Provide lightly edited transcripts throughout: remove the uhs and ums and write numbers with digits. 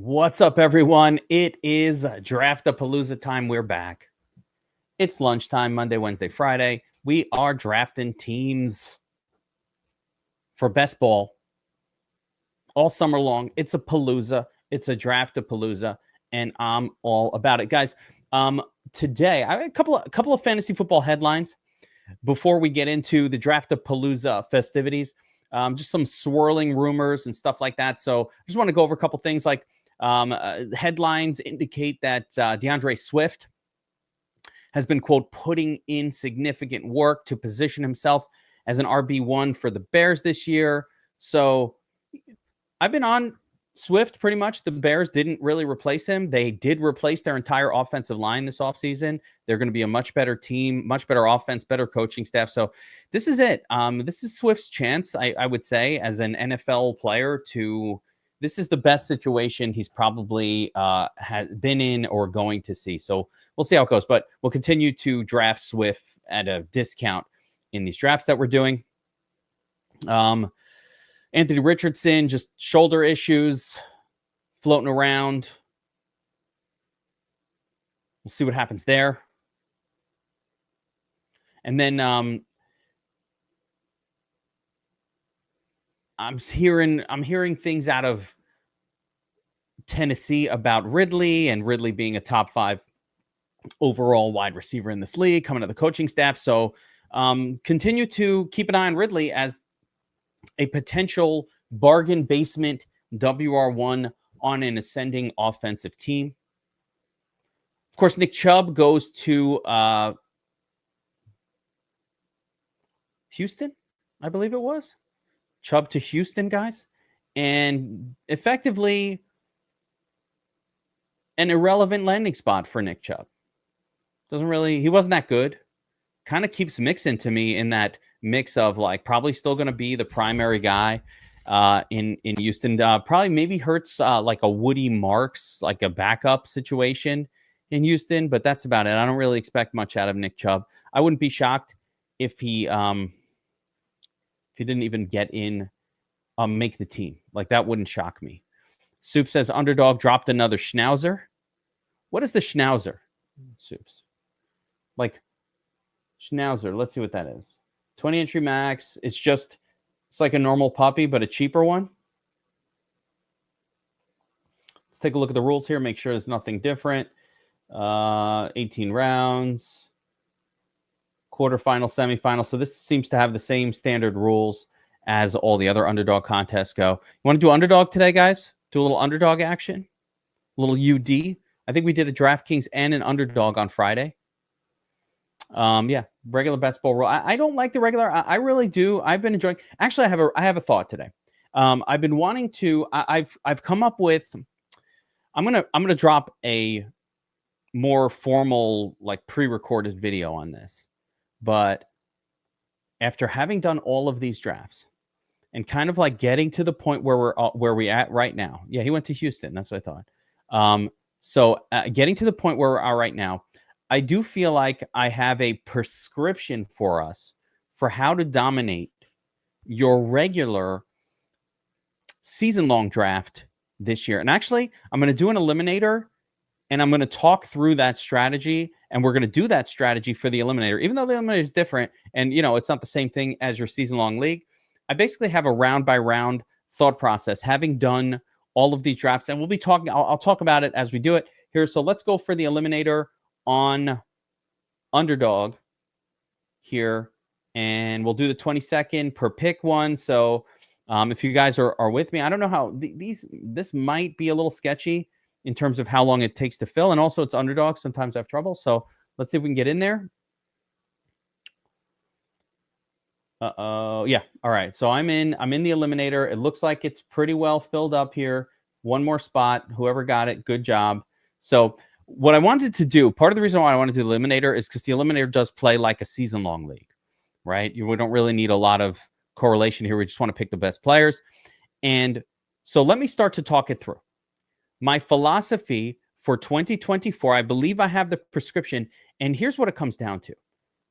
What's up, everyone? It is Draft-a-Palooza time. We're back. It's lunchtime, Monday, Wednesday, Friday. We are drafting teams for BestBall all summer long. It's a Palooza. It's a Draft-a-Palooza, and I'm all about it, guys. Today, I have a couple of fantasy football headlines before we get into the Draft-a-Palooza festivities. Just some swirling rumors and stuff like that. So I just want to go over a couple things like headlines indicate that DeAndre Swift has been, quote, putting in significant work to position himself as an RB1 for the Bears this year. So I've been on Swift pretty much. The Bears didn't really replace him. They did replace their entire offensive line this offseason. They're going to be a much better team, much better offense, better coaching staff. So this is it. This is Swift's chance, I would say, as an NFL player to... This is the best situation he's probably has been in or going to see. So we'll see how it goes. But we'll continue to draft Swift at a discount in these drafts that we're doing. Anthony Richardson, just shoulder issues floating around. We'll see what happens there. And then I'm hearing things out of Tennessee about Ridley, and Ridley being a top 5 overall wide receiver in this league, coming to the coaching staff. So continue to keep an eye on Ridley as a potential bargain basement WR1 on an ascending offensive team. Of course, Nick Chubb goes to Houston, I believe it was. Chubb to Houston, guys, and effectively an irrelevant landing spot for Nick Chubb. He wasn't that good. Kind of keeps Mixon to me in that mix of like probably still going to be the primary guy in Houston. Probably maybe hurts like a Woody Marks, like a backup situation in Houston, but that's about it. I don't really expect much out of Nick Chubb. I wouldn't be shocked if he didn't even get in, make the team. Like, that wouldn't shock me. Soup says Underdog dropped another Schnauzer. What is the Schnauzer? Soups. Like, Schnauzer. Let's see what that is. 20 entry max. It's like a normal puppy, but a cheaper one. Let's take a look at the rules here. Make sure there's nothing different. 18 rounds. Quarterfinal, semifinal. So this seems to have the same standard rules as all the other Underdog contests go. You want to do Underdog today, guys? Do a little Underdog action? A little UD? I think we did a DraftKings and an Underdog on Friday. Yeah, regular BestBall rule. I don't like the regular. I really do. I've been enjoying. Actually, I have a thought today. I've been wanting to. I've come up with. I'm gonna drop a more formal, like, pre-recorded video on this. But after having done all of these drafts and kind of like getting to the point where we're at right now. Yeah, he went to Houston. That's what I thought. So getting to the point where we are right now, I do feel like I have a prescription for us for how to dominate your regular season-long draft this year. And actually, I'm going to do an Eliminator, and I'm going to talk through that strategy, and we're going to do that strategy for the Eliminator. Even though the Eliminator is different, and, you know, it's not the same thing as your season-long league, I basically have a round-by-round thought process, having done all of these drafts. And we'll be talking, I'll talk about it as we do it here. So let's go for the Eliminator on Underdog here, and we'll do the 20-second per pick one. So if you guys are with me, I don't know how this might be a little sketchy in terms of how long it takes to fill. And also, it's Underdog. Sometimes I have trouble. So let's see if we can get in there. Yeah. All right. So I'm in the Eliminator. It looks like it's pretty well filled up here. One more spot. Whoever got it, good job. So what I wanted to do, part of the reason why I wanted to do the Eliminator is because the Eliminator does play like a season-long league, right? We don't really need a lot of correlation here. We just want to pick the best players. And so let me start to talk it through. My philosophy for 2024, I believe I have the prescription, and here's what it comes down to.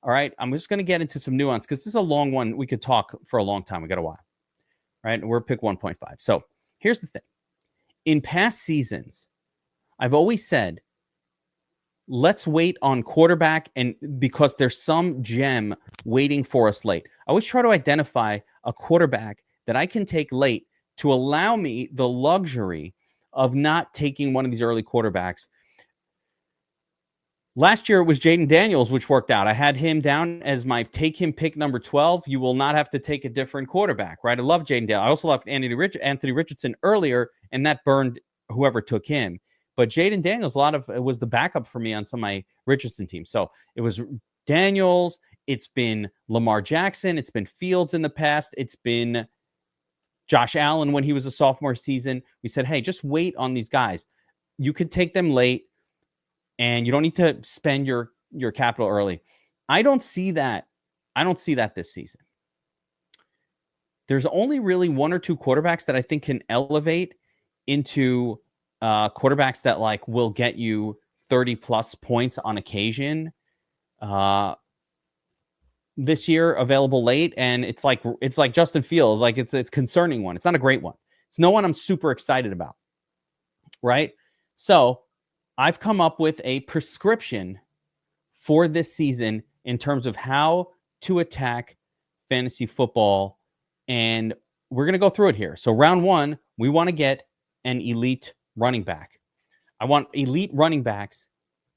All right, I'm just going to get into some nuance because this is a long one. We could talk for a long time. We got a while, right? We're pick 1.5. So here's the thing. in past seasons, I've always said, let's wait on quarterback, and because there's some gem waiting for us late. I always try to identify a quarterback that I can take late to allow me the luxury of not taking one of these early quarterbacks. Last year, it was Jaden Daniels, which worked out. I had him down as my take him pick number 12. You will not have to take a different quarterback, right? I love Jaden Daniels. I also loved Anthony Richardson earlier, and that burned whoever took him. But Jaden Daniels, it was the backup for me on some of my Richardson teams. So it was Daniels. It's been Lamar Jackson. It's been Fields in the past. It's been Josh Allen when he was a sophomore season. We said, hey, just wait on these guys. You could take them late, and you don't need to spend your capital early. I don't see that. I don't see that this season. There's only really one or two quarterbacks that I think can elevate into quarterbacks that like will get you 30 plus points on occasion this year, available late. And it's like Justin Fields. Like it's concerning one. It's not a great one. It's no one I'm super excited about. Right. So I've come up with a prescription for this season in terms of how to attack fantasy football. And we're going to go through it here. So round one, we want to get an elite running back. I want elite running backs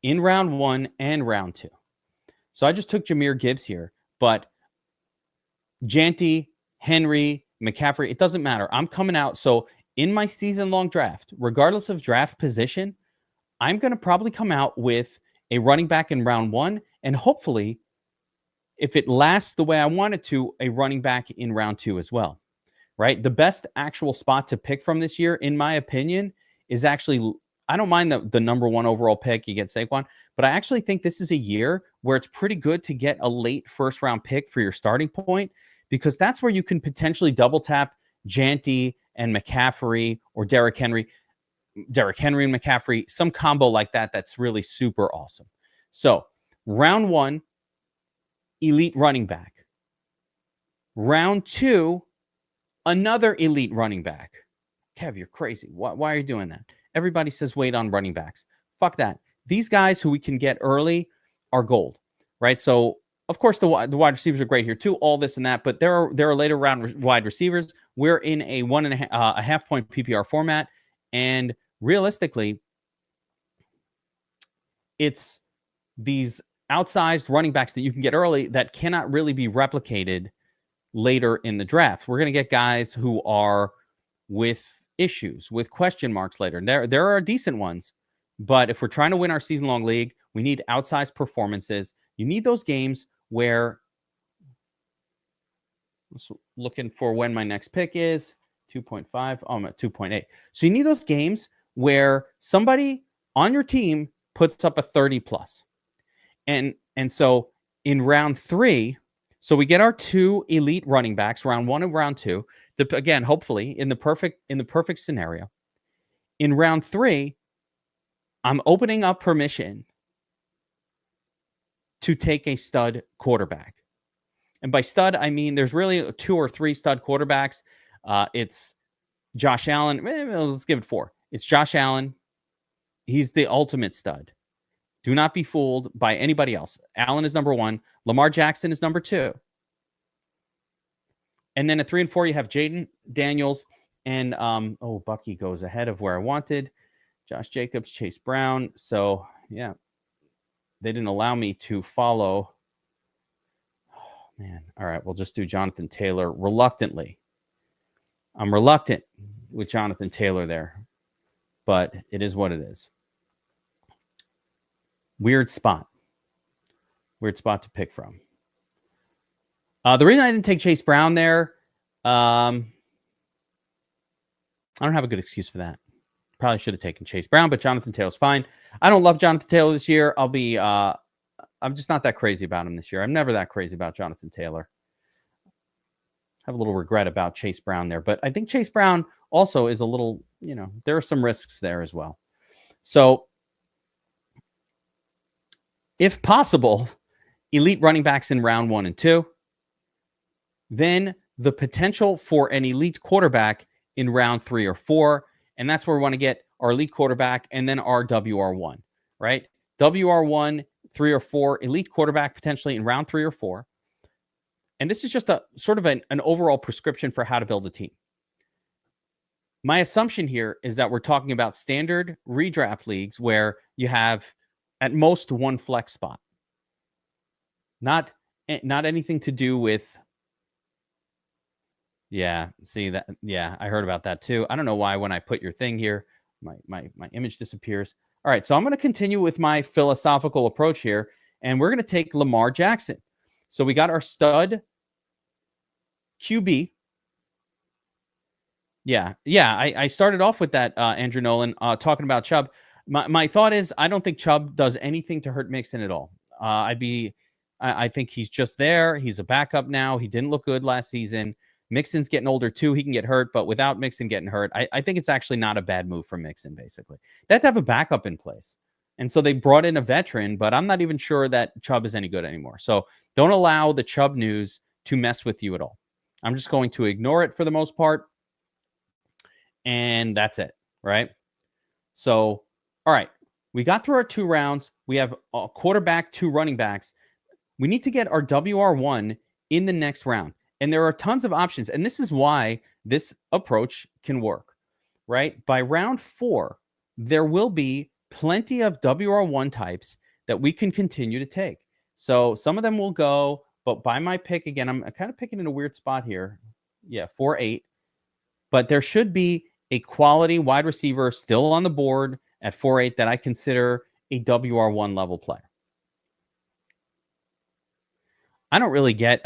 in round one and round two. So I just took Jahmyr Gibbs here, but Janty, Henry, McCaffrey, it doesn't matter. I'm coming out. So in my season-long draft, regardless of draft position, I'm going to probably come out with a running back in round one, and hopefully, if it lasts the way I want it to, a running back in round two as well, right? The best actual spot to pick from this year, in my opinion, is actually, I don't mind the number one overall pick, you get Saquon, but I actually think this is a year where it's pretty good to get a late first round pick for your starting point, because that's where you can potentially double tap Janty and McCaffrey, or Derrick Henry and McCaffrey, some combo like that that's really super awesome. So round one, elite running back. Round two, another elite running back. Kev, you're crazy. Why are you doing that? Everybody says wait on running backs. Fuck that. These guys who we can get early are gold, right? So, of course, the wide receivers are great here too, all this and that, but there are later round wide receivers. We're in a 1.5 point PPR format, and realistically, it's these outsized running backs that you can get early that cannot really be replicated later in the draft. We're going to get guys who are with issues, with question marks later. There are decent ones, but if we're trying to win our season-long league, we need outsized performances. You need those games where, looking for when my next pick is, 2.5. Oh, I'm at 2.8. So you need those games where somebody on your team puts up a 30 plus. And so in round three, so we get our two elite running backs, round one and round two. Again, hopefully in the perfect scenario. In round three, I'm opening up permission to take a stud quarterback. And by stud, I mean there's really 2 or 3 stud quarterbacks. It's Josh Allen. Let's give it 4. It's Josh Allen. He's the ultimate stud. Do not be fooled by anybody else. Allen is number 1. Lamar Jackson is number 2. And then at 3 and 4, you have Jaden Daniels. And, Bucky goes ahead of where I wanted. Josh Jacobs, Chase Brown. So, yeah, they didn't allow me to follow. Oh, man. All right, we'll just do Jonathan Taylor reluctantly. I'm reluctant with Jonathan Taylor there, but it is what it is. Weird spot to pick from. The reason I didn't take Chase Brown there, I don't have a good excuse for that. Probably should have taken Chase Brown, but Jonathan Taylor's fine. I don't love Jonathan Taylor this year. I'm just not that crazy about him this year. I'm never that crazy about Jonathan Taylor. I have a little regret about Chase Brown there, but I think Chase Brown also is a little, there are some risks there as well. So, if possible, elite running backs in round 1 and 2. Then the potential for an elite quarterback in round 3 or 4. And that's where we want to get our elite quarterback and then our WR1, right? WR1, 3 or 4, elite quarterback potentially in round 3 or 4. And this is just a sort of an overall prescription for how to build a team. My assumption here is that we're talking about standard redraft leagues where you have at most one flex spot. Not anything to do with. Yeah, see that. Yeah, I heard about that too. I don't know why when I put your thing here, my image disappears. All right, so I'm going to continue with my philosophical approach here, and we're going to take Lamar Jackson. So we got our stud QB. Yeah. I started off with that, Andrew Nolan, talking about Chubb. My thought is I don't think Chubb does anything to hurt Mixon at all. I think he's just there. He's a backup now. He didn't look good last season. Mixon's getting older too. He can get hurt, but without Mixon getting hurt, I think it's actually not a bad move for Mixon, basically. They have to have a backup in place. And so they brought in a veteran, but I'm not even sure that Chubb is any good anymore. So don't allow the Chubb news to mess with you at all. I'm just going to ignore it for the most part. And that's it, right? So, all right. We got through our 2 rounds. We have a quarterback, 2 running backs. We need to get our WR1 in the next round. And there are tons of options. And this is why this approach can work, right? By round 4, there will be plenty of WR1 types that we can continue to take. So some of them will go, but by my pick, again, I'm kind of picking in a weird spot here. Yeah, 4-8. But there should be a quality wide receiver still on the board at 4-8 that I consider a WR1 level player. I don't really get,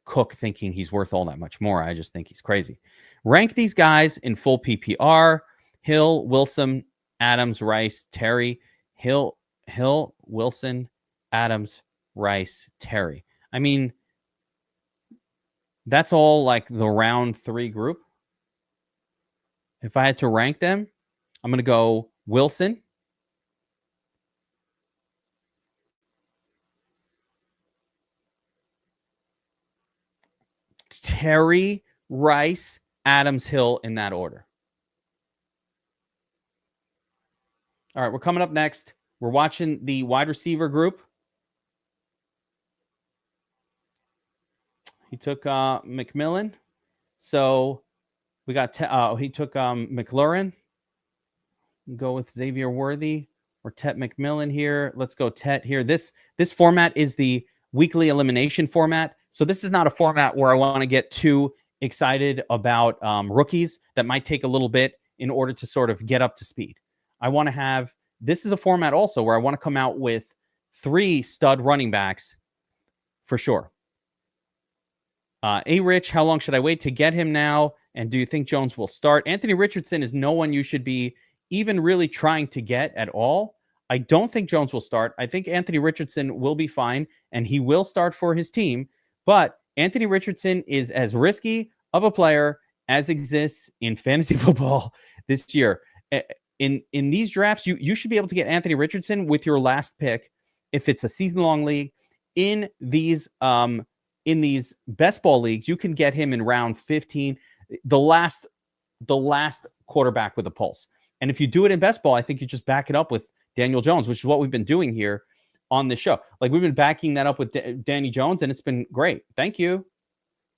Cook thinking he's worth all that much more. I just think he's crazy. Rank these guys in full PPR: Hill, Wilson, Adams, Rice, Terry. Hill, Wilson, Adams, Rice, Terry. I mean, that's all like the round 3 group. If I had to rank them, I'm going to go Wilson, Terry, Rice, Adams, Hill in that order. All right, we're coming up next. We're watching the wide receiver group. He took McMillan. So we got he took McLaurin. Go with Xavier Worthy or Tet McMillan here. Let's go Tet here. This format is the weekly elimination format. So this is not a format where I want to get too excited about rookies that might take a little bit in order to sort of get up to speed. I want to have, this is a format also where I want to come out with 3 stud running backs for sure. Rich, how long should I wait to get him now? And do you think Jones will start? Anthony Richardson is no one you should be even really trying to get at all. I don't think Jones will start. I think Anthony Richardson will be fine, and he will start for his team. But Anthony Richardson is as risky of a player as exists in fantasy football this year. In these drafts, you should be able to get Anthony Richardson with your last pick if it's a season-long league. In these best ball leagues, you can get him in round 15, the last quarterback with a pulse. And if you do it in best ball, I think you just back it up with Daniel Jones, which is what we've been doing here on this show. Like, we've been backing that up with Danny Jones, and it's been great. Thank you.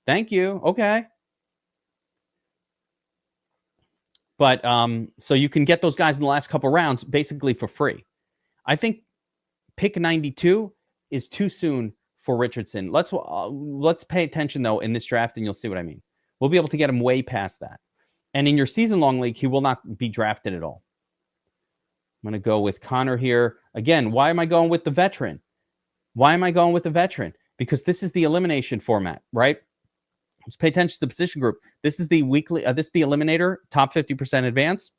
Okay. But so you can get those guys in the last couple rounds basically for free. I think pick 92 is too soon for Richardson. Let's pay attention though in this draft, and you'll see what I mean. We'll be able to get him way past that. And in your season-long league, he will not be drafted at all. I'm going to go with Connor here. Again, why am I going with the veteran? Because this is the elimination format, right? Let's pay attention to the position group. This is the weekly, this is the Eliminator, top 50% advance.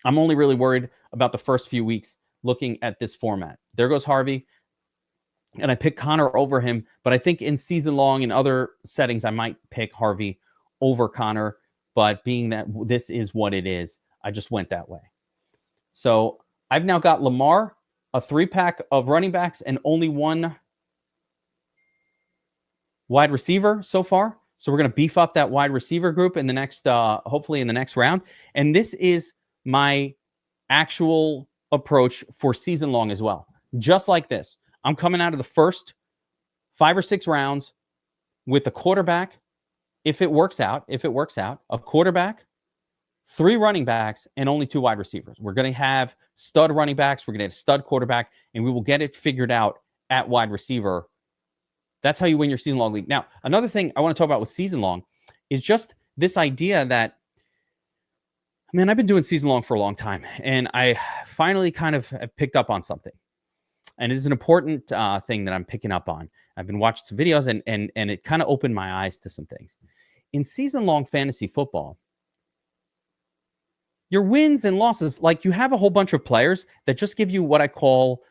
I'm only really worried about the first few weeks looking at this format. There goes Harvey. And I picked Connor over him, but I think in season long and other settings, I might pick Harvey over Connor. But being that this is what it is, I just went that way. So I've now got Lamar, a 3-pack of running backs, and only 1 wide receiver so far. So we're going to beef up that wide receiver group in the next, hopefully in the next round. And this is my actual approach for season long as well. Just like this, I'm coming out of the first 5 or 6 rounds with a quarterback. If it works out, a quarterback, 3 running backs, and only 2 wide receivers. We're going to have stud running backs. We're going to have stud quarterback, and we will get it figured out at wide receiver. That's how you win your season long league. Now, another thing I want to talk about with season long is just this idea that, man, I've been doing season long for a long time, and I finally kind of have picked up on something. And it is an important thing that I'm picking up on. I've been watching some videos, and it kind of opened my eyes to some things. In season long fantasy football, your wins and losses, like you have a whole bunch of players that just give you what I call,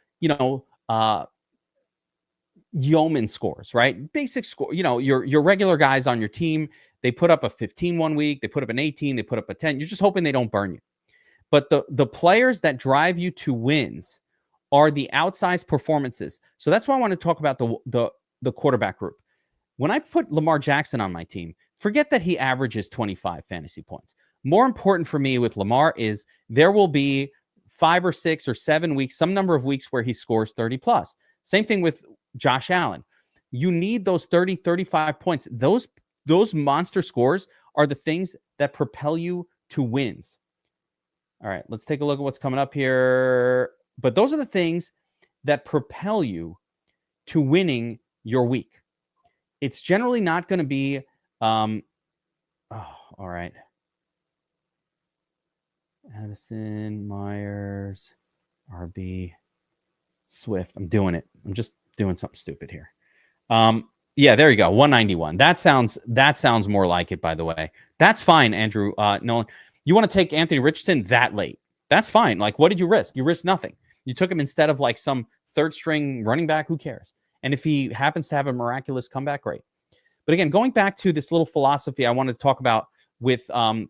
yeoman scores, right? Basic score. Your regular guys on your team, they put up a 15 one week, they put up an 18, they put up a 10. You're just hoping they don't burn you. But the players that drive you to wins are the outsized performances. So that's why I want to talk about the quarterback group. When I put Lamar Jackson on my team, forget that he averages 25 fantasy points. More important for me with Lamar is there will be 5 or 6 or 7 weeks, some number of weeks where he scores 30 plus. Same thing with Josh Allen. You need those 30, 35 points. Those monster scores are the things that propel you to wins. All right, let's take a look at what's coming up here. But those are the things that propel you to winning your week. It's generally not going to be, all right. Addison, Myers, RB, Swift. I'm doing it. I'm just doing something stupid here. Yeah, there you go. 191. That sounds more like it, by the way. That's fine, Andrew Nolan. You want to take Anthony Richardson that late. That's fine. Like, what did you risk? You risked nothing. You took him instead of like some third string running back. Who cares? And if he happens to have a miraculous comeback, great. But again, going back to this little philosophy I wanted to talk about with how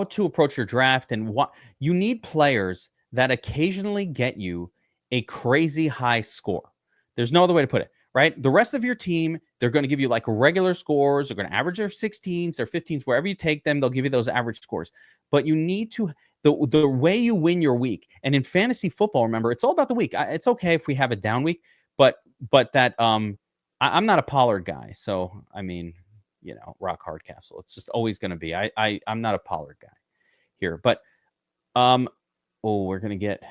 to approach your draft, and what you need players that occasionally get you a crazy high score. There's no other way to put it, right? The rest of your team, they're going to give you like regular scores. They're going to average their 16s, their 15s, wherever you take them, they'll give you those average scores. But you need to, the way you win your week, and in fantasy football, remember, it's all about the week. It's okay if we have a down week, but that I'm not a Pollard guy. So, I mean, rock hard castle. It's just always going to be. I'm not a Pollard guy here, but we're gonna get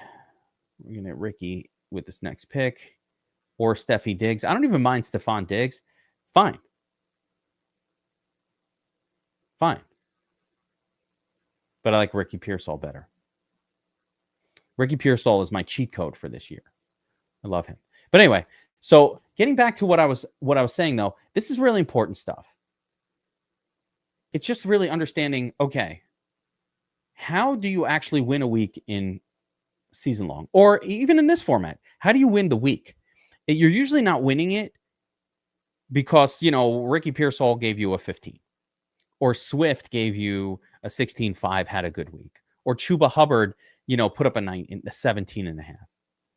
Ricky with this next pick, or Steffi Diggs. I don't even mind Stephon Diggs. Fine. But I like Ricky Pearsall better. Ricky Pearsall is my cheat code for this year. I love him. But anyway, so getting back to what I was saying though, this is really important stuff. It's just really understanding, okay, how do you actually win a week in season long, or even in this format? How do you win the week? You're usually not winning it because, Ricky Pearsall gave you a 15, or Swift gave you a 16.5, had a good week, or Chuba Hubbard, put up a 17 and a half,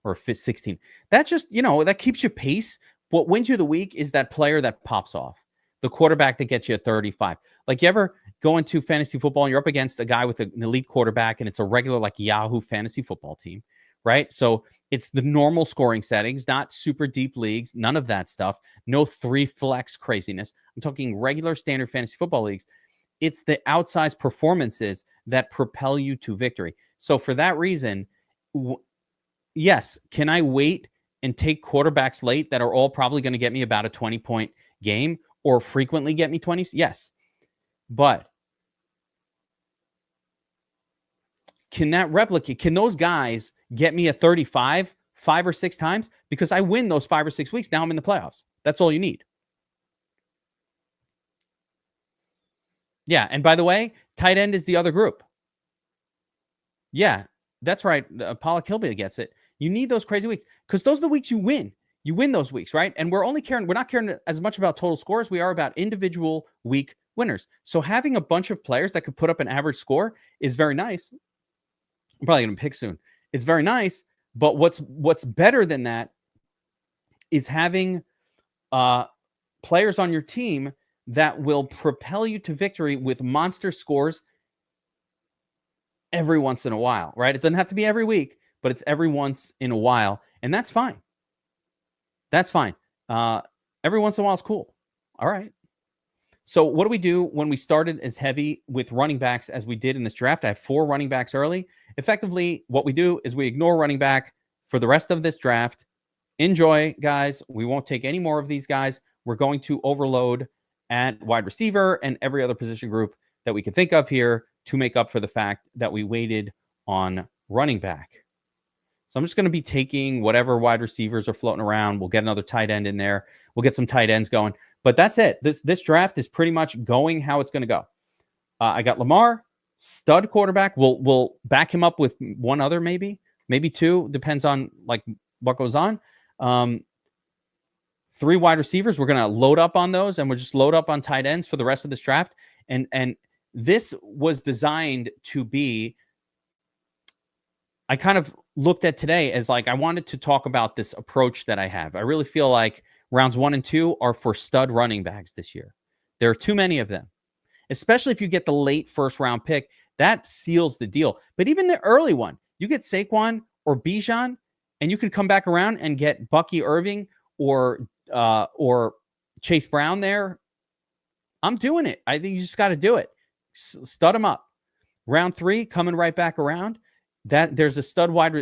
or 16. That's just, that keeps you pace. What wins you the week is that player that pops off, the quarterback that gets you a 35. Like, you ever go into fantasy football and you're up against a guy with an elite quarterback, and it's a regular like Yahoo fantasy football team, right? So it's the normal scoring settings, not super deep leagues, none of that stuff. No 3 flex craziness. I'm talking regular standard fantasy football leagues. It's the outsized performances that propel you to victory. So for that reason, yes, can I wait and take quarterbacks late that are all probably going to get me about a 20-point game, or frequently get me 20s? Yes. But can that replicate? Can those guys get me a 35 5 or 6 times? Because I win those 5 or 6 weeks. Now I'm in the playoffs. That's all you need. Yeah. And by the way, tight end is the other group. Yeah, that's right. Pollock Hillbilly gets it. You need those crazy weeks, because those are the weeks you win. You win those weeks, right? And we're not caring as much about total scores. We are about individual week winners. So having a bunch of players that could put up an average score is very nice. I'm probably going to pick soon. It's very nice. But what's better than that is having players on your team that will propel you to victory with monster scores every once in a while, right? It doesn't have to be every week, but it's every once in a while, and that's fine. That's fine. Every once in a while is cool. All right. So what do we do when we started as heavy with running backs as we did in this draft? I have 4 running backs early. Effectively, what we do is we ignore running back for the rest of this draft. Enjoy, guys. We won't take any more of these guys. We're going to overload at wide receiver and every other position group that we can think of here to make up for the fact that we waited on running back. So I'm just going to be taking whatever wide receivers are floating around. We'll get another tight end in there. We'll get some tight ends going. But that's it. This draft is pretty much going how it's going to go. I got Lamar, stud quarterback. We'll back him up with one other, maybe 2. Depends on like what goes on. 3 wide receivers. We're going to load up on those, and we'll just load up on tight ends for the rest of this draft. And this was designed to be, I kind of looked at today as like, I wanted to talk about this approach that I have. I really feel like rounds 1 and 2 are for stud running backs this year. There are too many of them, especially if you get the late first round pick. That seals the deal. But even the early one, you get Saquon or Bijan, and you can come back around and get Bucky Irving or Chase Brown there. I'm doing it. I think you just got to do it. Stud them up. Round 3, coming right back around. That there's a stud wide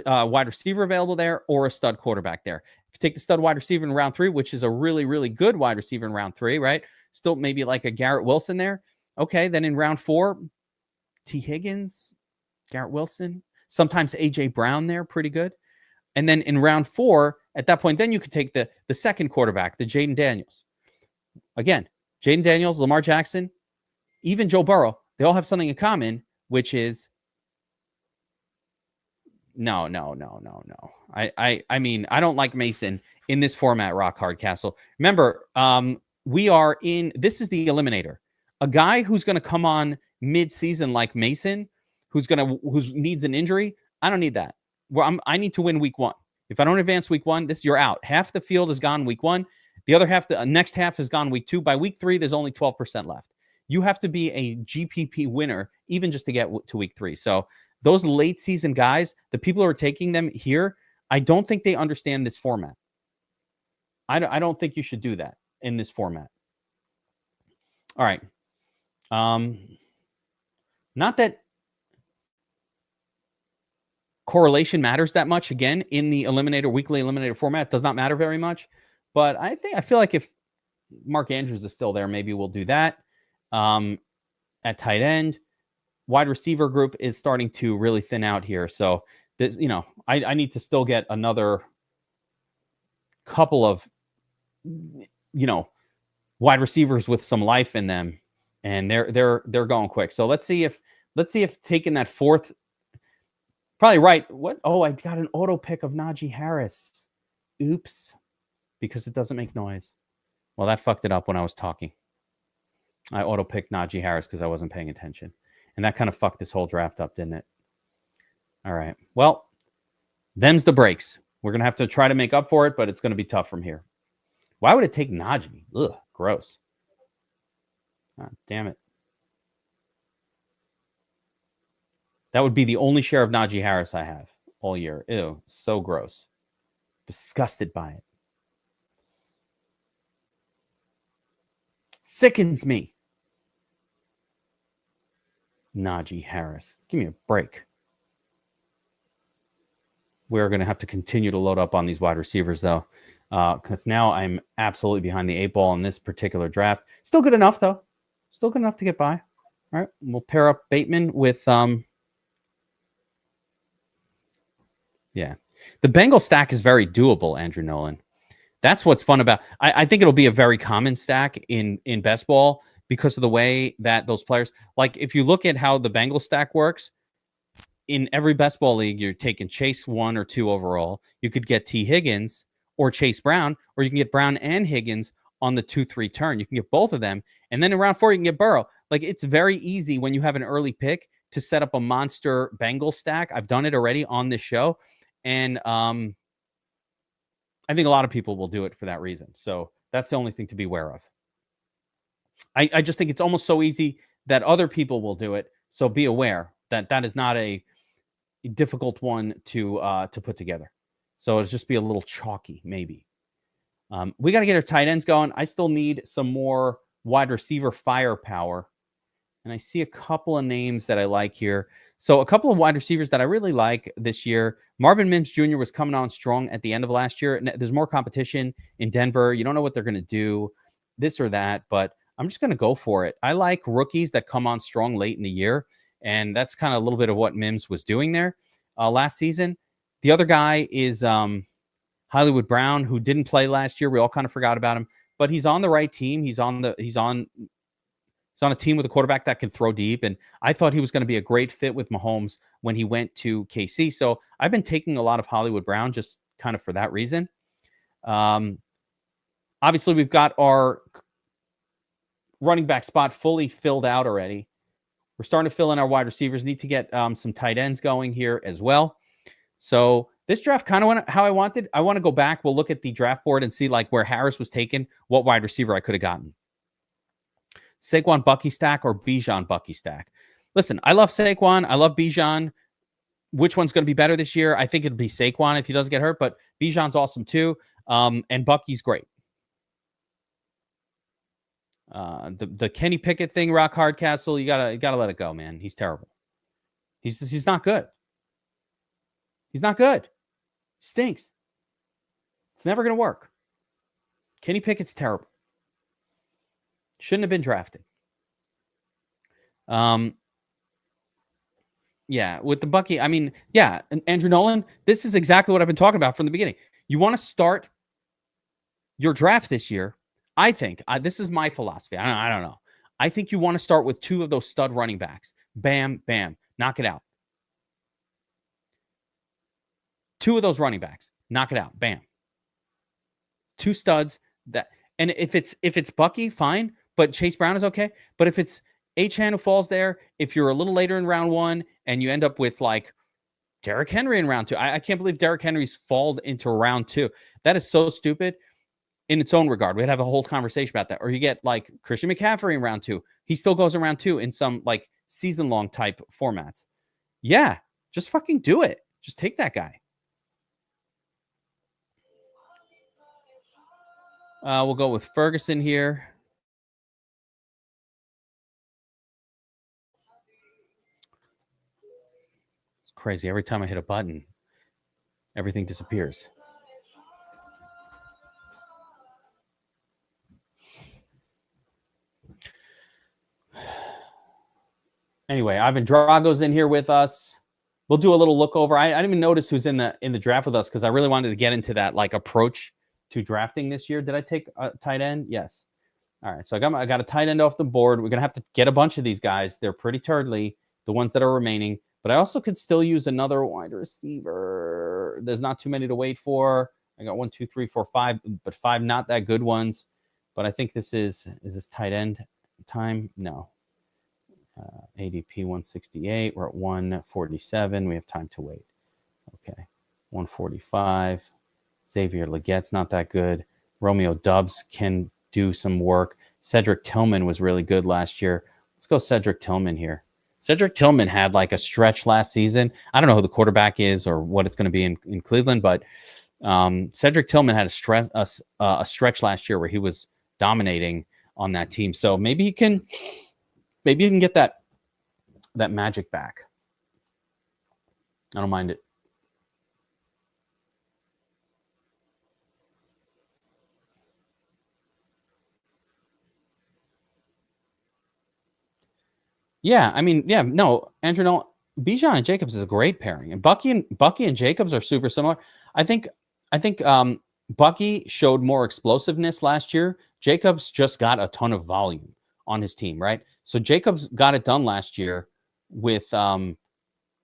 receiver available there, or a stud quarterback there. If you take the stud wide receiver in round 3, which is a really, really good wide receiver in round 3, right? Still maybe like a Garrett Wilson there. Okay, then in round 4, T. Higgins, Garrett Wilson, sometimes A.J. Brown there, pretty good. And then in round 4, at that point, then you could take the second quarterback, the Jaden Daniels. Again, Jaden Daniels, Lamar Jackson, even Joe Burrow, they all have something in common, which is no. I mean, I don't like Mason in this format, Rock Hard Castle. Remember, this is the Eliminator. A guy who's going to come on mid-season like Mason, who needs an injury, I don't need that. I need to win week 1. If I don't advance week 1, you're out. Half the field is gone week 1. The other half, the next half is gone week 2. By week 3, there's only 12% left. You have to be a GPP winner, even just to get to week 3. So those late season guys, the people who are taking them here, I don't think they understand this format. I don't think you should do that in this format. All right. Not that correlation matters that much. Again, in the weekly Eliminator format, it does not matter very much. But I feel like if Mark Andrews is still there, maybe we'll do that. At tight end, wide receiver group is starting to really thin out here. So this, I need to still get another couple of, wide receivers with some life in them, and they're going quick. So let's see if taking that 4th, probably right. What? Oh, I got an auto pick of Najee Harris. Oops, because it doesn't make noise. Well, that fucked it up when I was talking. I auto picked Najee Harris because I wasn't paying attention. And that kind of fucked this whole draft up, didn't it? All right. Well, them's the breaks. We're going to have to try to make up for it, but it's going to be tough from here. Why would it take Najee? Ugh, gross. God damn it. That would be the only share of Najee Harris I have all year. Ew, so gross. Disgusted by it. Sickens me. Najee Harris. Give me a break. We're going to have to continue to load up on these wide receivers, though, because now I'm absolutely behind the 8 ball in this particular draft. Still good enough, though. Still good enough to get by. All right, we'll pair up Bateman with the Bengal stack is very doable, Andrew Nolan. That's what's fun about. I think it'll be a very common stack in best ball because of the way that those players, like if you look at how the Bengal stack works, in every best ball league, you're taking Chase 1 or 2 overall. You could get T. Higgins or Chase Brown, or you can get Brown and Higgins on the 2-3 turn. You can get both of them. And then in round 4, you can get Burrow. Like, it's very easy when you have an early pick to set up a monster Bengal stack. I've done it already on this show. And I think a lot of people will do it for that reason. So That's the only thing to be aware of. I just think it's almost so easy that other people will do it. So be aware that that is not a difficult one to put together. So it'll just be a little chalky, maybe. We got to get our tight ends going. I still need some more wide receiver firepower. And I see a couple of names that I like here. So a couple of wide receivers that I really like this year. Marvin Mims Jr. was coming on strong at the end of last year. And there's more competition in Denver. You don't know what they're going to do, this or that, but I'm just going to go for it. I like rookies that come on strong late in the year. And that's kind of a little bit of what Mims was doing there last season. The other guy is Hollywood Brown, who didn't play last year. We all kind of forgot about him, but he's on the right team. He's on a team with a quarterback that can throw deep. And I thought he was going to be a great fit with Mahomes when he went to KC. So I've been taking a lot of Hollywood Brown just kind of for that reason. Obviously, we've got our running back spot fully filled out already. We're starting to fill in our wide receivers. Need to get some tight ends going here as well. So this draft kind of went how I wanted. I want to go back. We'll look at the draft board and see like where Harris was taken, what wide receiver I could have gotten. Saquon Bucky stack or Bijan Bucky stack. Listen, I love Saquon. I love Bijan. Which one's going to be better this year? I think it'll be Saquon if he doesn't get hurt, but Bijan's awesome too. And Bucky's great. The Kenny Pickett thing, Rock Hardcastle, you gotta let it go, man. He's terrible. He's not good. He's not good. He stinks. It's never gonna work. Kenny Pickett's terrible. Shouldn't have been drafted. Yeah, with the Bucky, I mean, yeah, and Andrew Nolan, this is exactly what I've been talking about from the beginning. You want to start your draft this year. I think this is my philosophy. I don't know. I think you want to start with two of those stud running backs. Bam, bam, knock it out. Two of those running backs, knock it out. Bam. Two studs that, and if it's Bucky, fine. But Chase Brown is okay. But if it's Achane who falls there, if you're a little later in round one and you end up with like Derrick Henry in round two, I can't believe Derrick Henry's fallen into round two. That is so stupid. In its own regard, we'd have a whole conversation about that. Or you get like Christian McCaffrey in round two. He still goes in round two in some like season-long type formats. Yeah, just fucking do it. Just take that guy. We'll go with Ferguson here. It's crazy. Every time I hit a button, everything disappears. Anyway, Ivan Drago's in here with us. We'll do a little look over. I didn't even notice who's in the draft with us because I really wanted to get into that like approach to drafting this year. Did I take a tight end? Yes. All right. So I got a tight end off the board. We're gonna have to get a bunch of these guys. They're pretty turtly, the ones that are remaining. But I also could still use another wide receiver. There's not too many to wait for. I got 1, 2, 3, 4, 5, but 5 not that good ones. But I think this is this tight end time? No. ADP 168. We're at 147. We have time to wait. Okay. 145. Xavier Leggette's not that good. Romeo Doubs can do some work. Cedric Tillman was really good last year. Let's go Cedric Tillman here. Cedric Tillman had like a stretch last season. I don't know who the quarterback is or what it's going to be in Cleveland, but Cedric Tillman had a stretch last year where he was dominating on that team. So maybe he can get that magic back. I don't mind it. Yeah, I mean, yeah, no, Andrew, no, Bijan and Jacobs is a great pairing, and Bucky and Jacobs are super similar. I think Bucky showed more explosiveness last year. Jacobs just got a ton of volume on his team, right? So Jacobs got it done last year with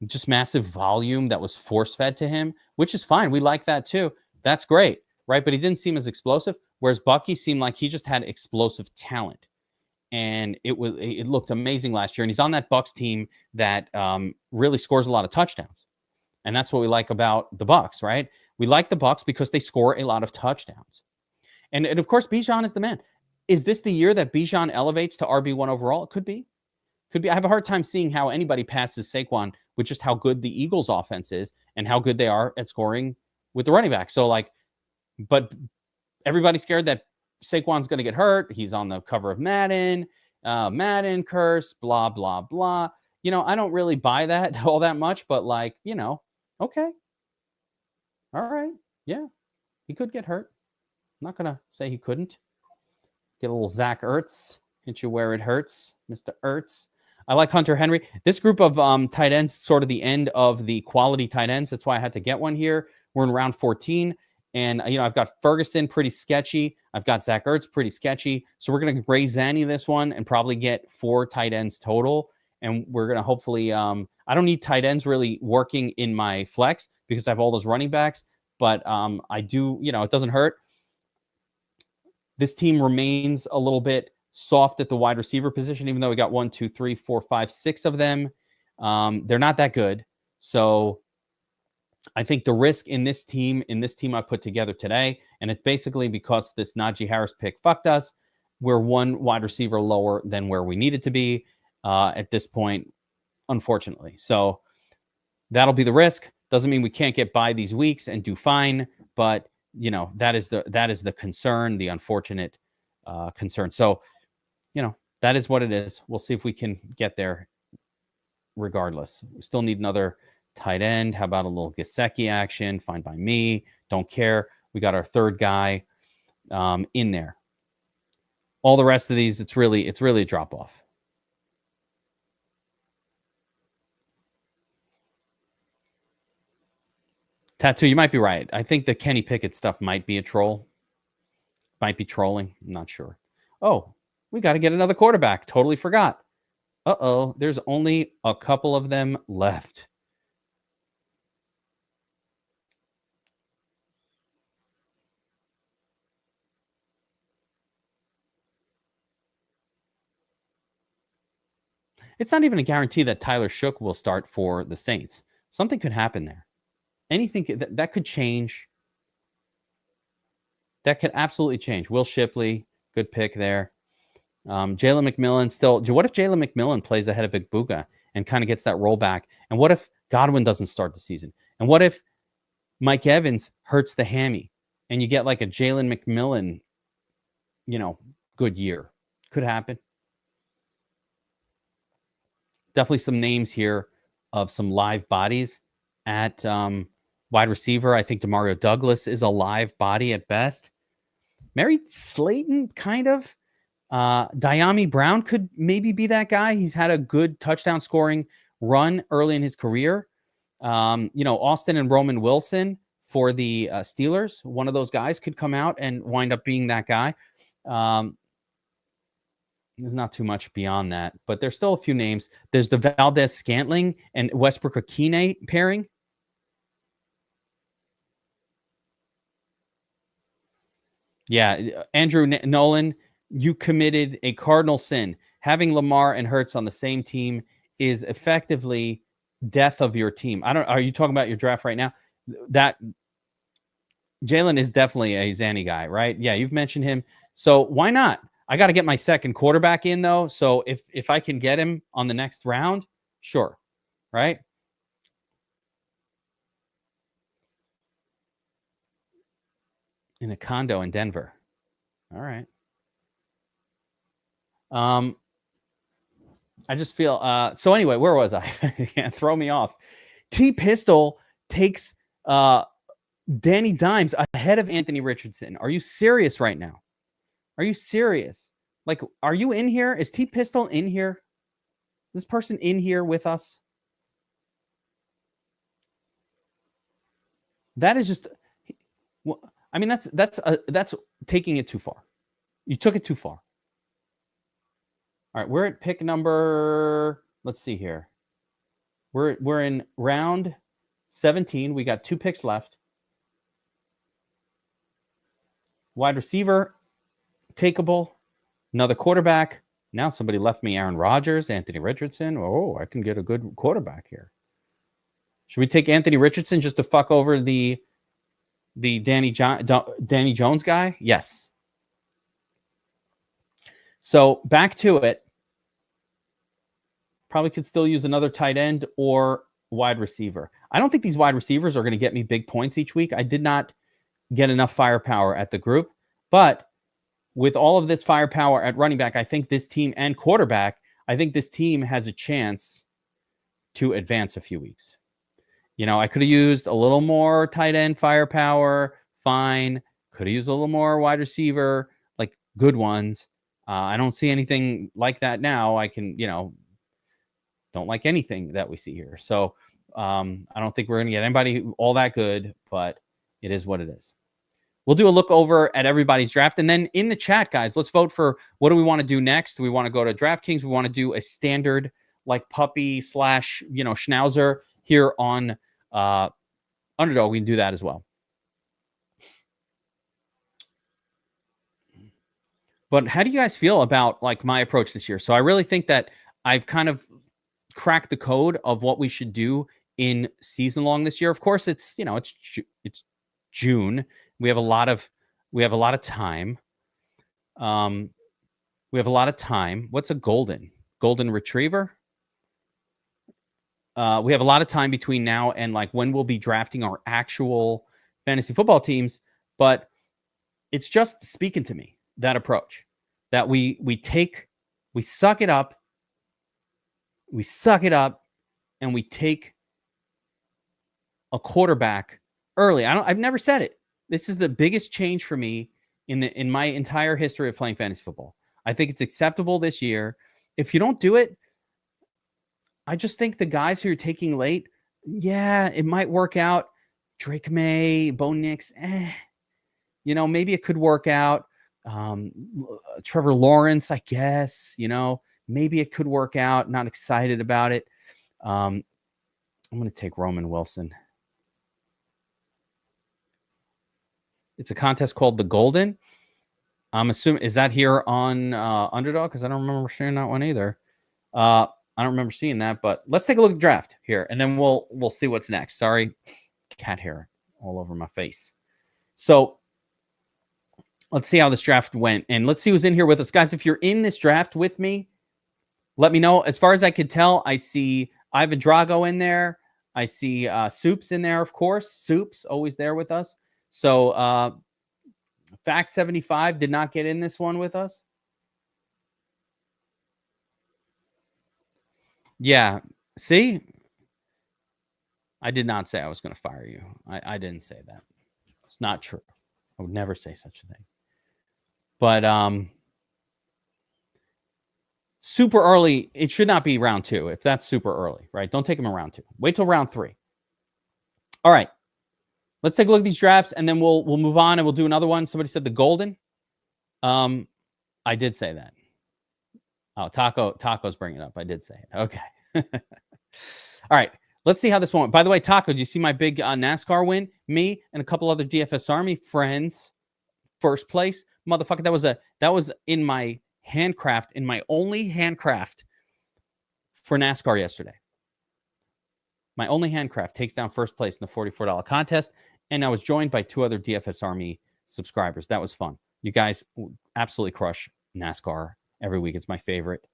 just massive volume that was force-fed to him, which is fine. We like that too. That's great, right? But he didn't seem as explosive, whereas Bucky seemed like he just had explosive talent. And it looked amazing last year. And he's on that Bucs team that really scores a lot of touchdowns. And that's what we like about the Bucs, right? We like the Bucs because they score a lot of touchdowns. And of course, Bijan is the man. Is this the year that Bijan elevates to RB1 overall? It could be. Could be. I have a hard time seeing how anybody passes Saquon with just how good the Eagles offense is and how good they are at scoring with the running back. So like, but everybody's scared that Saquon's going to get hurt. He's on the cover of Madden, Madden curse, blah, blah, blah. I don't really buy that all that much, but like, okay. All right. Yeah. He could get hurt. I'm not going to say he couldn't. Get a little Zach Ertz. Hit you where it hurts, Mr. Ertz. I like Hunter Henry. This group of tight ends, sort of the end of the quality tight ends. That's why I had to get one here. We're in round 14. And, I've got Ferguson, pretty sketchy. I've got Zach Ertz, pretty sketchy. So we're going to Ray Zanny this one and probably get 4 tight ends total. And we're going to hopefully, I don't need tight ends really working in my flex because I have all those running backs. But I do, it doesn't hurt. This team remains a little bit soft at the wide receiver position, even though we got 1, 2, 3, 4, 5, 6 of them. They're not that good. So I think the risk in this team I put together today, and it's basically because this Najee Harris pick fucked us. We're 1 wide receiver lower than where we needed to be at this point, unfortunately. So that'll be the risk. Doesn't mean we can't get by these weeks and do fine, but that is the concern, the unfortunate concern. So, that is what it is. We'll see if we can get there regardless. We still need another tight end. How about a little Gesicki action? Fine by me. Don't care. We got our third guy in there. All the rest of these, it's really a drop off. Tattoo, you might be right. I think the Kenny Pickett stuff might be a troll. Might be trolling. I'm not sure. Oh, we got to get another quarterback. Totally forgot. Uh-oh. There's only a couple of them left. It's not even a guarantee that Tyler Shook will start for the Saints. Something could happen there. Anything that could change. That could absolutely change. Will Shipley, good pick there. Jalen McMillan still. What if Jalen McMillan plays ahead of Igbuka and kind of gets that rollback? And what if Godwin doesn't start the season? And what if Mike Evans hurts the hammy and you get like a Jalen McMillan, good year? Could happen. Definitely some names here of some live bodies at wide receiver. I think Demario Douglas is a live body at best. Mary Slayton, kind of. Diami Brown could maybe be that guy. He's had a good touchdown scoring run early in his career. Austin and Roman Wilson for the Steelers. One of those guys could come out and wind up being that guy. There's not too much beyond that, but there's still a few names. There's the Valdez Scantling and Westbrook Akine pairing. Yeah, Andrew Nolan, you committed a cardinal sin. Having Lamar and Hurts on the same team is effectively death of your team. Are you talking about your draft right now? That Jalen is definitely a Zanny guy, right? Yeah, you've mentioned him. So why not? I got to get my second quarterback in though. So if I can get him on the next round, sure. Right? In a condo in Denver. All right. I just feel so anyway, where was I? Can't throw me off. T Pistol takes Danny Dimes ahead of Anthony Richardson. Are you serious right now? Are you serious? Like, are you in here? Is T Pistol in here? Is this person in here with us? That is just, I mean, that's taking it too far. You took it too far. All right, we're at pick number, let's see here. We're in round 17. We got 2 picks left. Wide receiver, takeable. Another quarterback. Now somebody left me Aaron Rodgers, Anthony Richardson. Oh, I can get a good quarterback here. Should we take Anthony Richardson just to fuck over the Danny Jones guy? Yes. So back to it. Probably could still use another tight end or wide receiver. I don't think these wide receivers are going to get me big points each week. I did not get enough firepower at the group, but with all of this firepower at running back, I think this team and quarterback, I think this team has a chance to advance a few weeks. I could have used a little more tight end firepower. Fine. Could have used a little more wide receiver, like good ones. I don't see anything like that now. I can, don't like anything that we see here. So I don't think we're going to get anybody all that good, but it is what it is. We'll do a look over at everybody's draft. And then in the chat, guys, let's vote for what do we want to do next. We want to go to DraftKings. We want to do a standard like puppy / schnauzer here on Underdog. We can do that as well. But how do you guys feel about like my approach this year? So I really think that I've kind of cracked the code of what we should do in season long this year. Of course, it's June. We have a lot of time. We have a lot of time. What's a golden retriever? We have a lot of time between now and like when we'll be drafting our actual fantasy football teams, but it's just speaking to me, that approach that we suck it up and we take a quarterback early. I've never said it. This is the biggest change for me in my entire history of playing fantasy football. I think it's acceptable this year. If you don't do it, I just think the guys who you're taking late, yeah, it might work out. Drake May, Bo Nix, maybe it could work out. Trevor Lawrence, I guess, maybe it could work out. Not excited about it. I'm going to take Roman Wilson. It's a contest called the Golden. I'm assuming, is that here on Underdog? Because I don't remember seeing that one either. I don't remember seeing that, but let's take a look at the draft here, and then we'll see what's next. Sorry, cat hair all over my face. So let's see how this draft went, and let's see who's in here with us. Guys, if you're in this draft with me, let me know. As far as I could tell, I see Ivan Drago in there. I see Soups in there, of course. Soups, always there with us. So Fact 75 did not get in this one with us. Yeah. See? I did not say I was going to fire you. I didn't say that. It's not true. I would never say such a thing. But super early, it should not be round 2 if that's super early, right? Don't take him in round 2. Wait till round 3. All right. Let's take a look at these drafts, and then we'll move on, and we'll do another one. Somebody said the Golden. I did say that. Oh, Taco's bringing it up. I did say it. Okay. All right. Let's see how this went. By the way, Taco, do you see my big NASCAR win? Me and a couple other DFS Army friends, first place. Motherfucker, that was in my handcraft, in my only handcraft for NASCAR yesterday. My only handcraft takes down first place in the $44 contest, and I was joined by 2 other DFS Army subscribers. That was fun. You guys absolutely crush NASCAR every week. It's my favorite.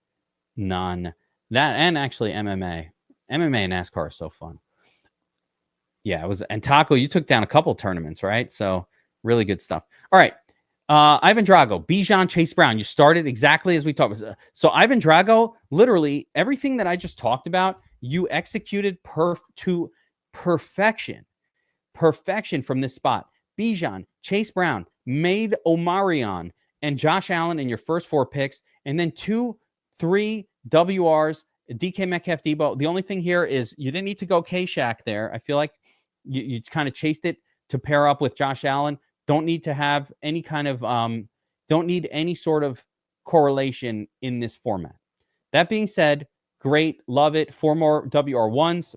That and actually MMA. MMA and NASCAR are so fun. Yeah, it was. And Taco, you took down a couple tournaments, right? So really good stuff. All right. Ivan Drago, Bijan, Chase Brown. You started exactly as we talked about. So Ivan Drago, literally everything that I just talked about, you executed to perfection. Perfection from this spot. Bijan, Chase Brown, made Omarion, and Josh Allen in your first 4 picks, and then 2, 3 WRs, DK Metcalf, Debo. The only thing here is you didn't need to go K-Shack there. I feel like you kind of chased it to pair up with Josh Allen. Don't need to have any kind of don't need any sort of correlation in this format. That being said, great, love it. 4 more WR1s.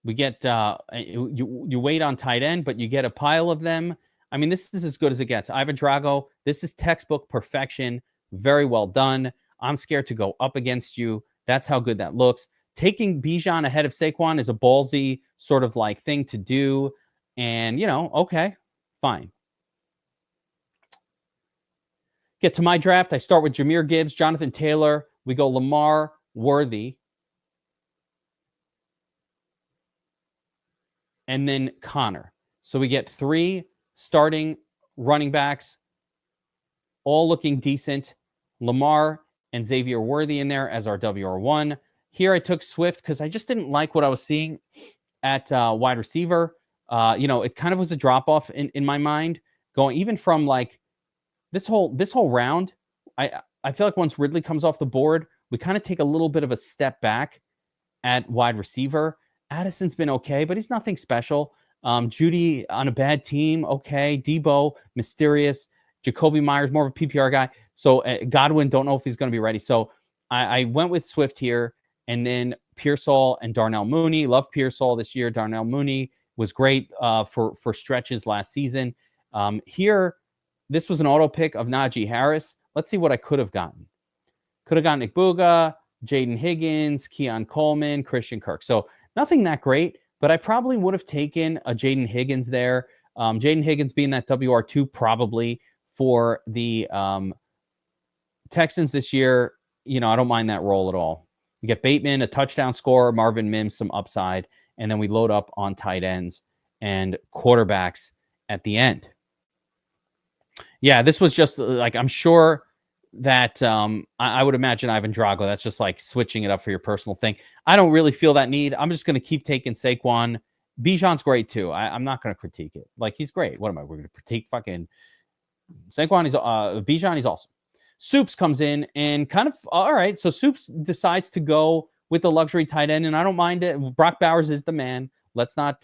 We get you wait on tight end, but you get a pile of them. I mean, this is as good as it gets. Ivan Drago, this is textbook perfection. Very well done. I'm scared to go up against you. That's how good that looks. Taking Bijan ahead of Saquon is a ballsy sort of like thing to do. And, okay, fine. Get to my draft. I start with Jahmyr Gibbs, Jonathan Taylor. We go Lamar, Worthy, and then Connor. So we get 3 starting running backs, all looking decent. Lamar and Xavier Worthy in there as our WR1. Here I took Swift because I just didn't like what I was seeing at wide receiver. It kind of was a drop-off in my mind, going even from like this whole round. I feel like once Ridley comes off the board, we kind of take a little bit of a step back at wide receiver. Addison's been okay, but he's nothing special. Judy on a bad team, okay. Debo, mysterious. Jacoby Myers, more of a PPR guy. So Godwin, don't know if he's going to be ready. So I went with Swift here, and then Pearsall and Darnell Mooney. Love Pearsall this year. Darnell Mooney was great for stretches last season. Here, this was an auto pick of Najee Harris. Let's see what I could have gotten. Could have gotten Nick Booga, Jaden Higgins, Keon Coleman, Christian Kirk. So nothing that great, but I probably would have taken a Jaden Higgins there. Jaden Higgins being that WR2 probably for the Texans this year. I don't mind that role at all. You get Bateman, a touchdown scorer, Marvin Mims, some upside, and then we load up on tight ends and quarterbacks at the end. Yeah, this was just like, I'm sure that I would imagine Ivan Drago. That's just like switching it up for your personal thing. I don't really feel that need. I'm just going to keep taking Saquon. Bijan's great too. I'm not going to critique it. Like, he's great. What am I? We're going to critique fucking Saquon. Bijan. He's awesome. Soups comes in and kind of, all right. So Soups decides to go with the luxury tight end, and I don't mind it. Brock Bowers is the man. Let's not,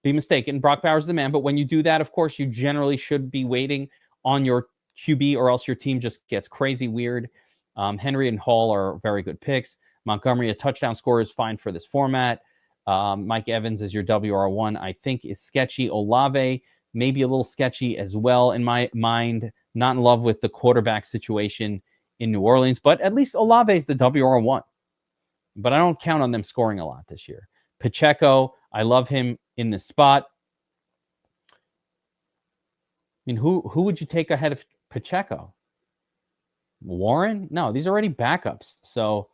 be mistaken. Brock Bowers is the man. But when you do that, of course, you generally should be waiting on your QB, or else your team just gets crazy weird. Henry and Hall are very good picks. Montgomery, a touchdown scorer, is fine for this format. Mike Evans is your WR1, I think, is sketchy. Olave, maybe a little sketchy as well in my mind. Not in love with the quarterback situation in New Orleans, but at least Olave is the WR1. But I don't count on them scoring a lot this year. Pacheco, I love him in this spot. I mean, who would you take ahead of Pacheco? Warren? No, these are already backups. So,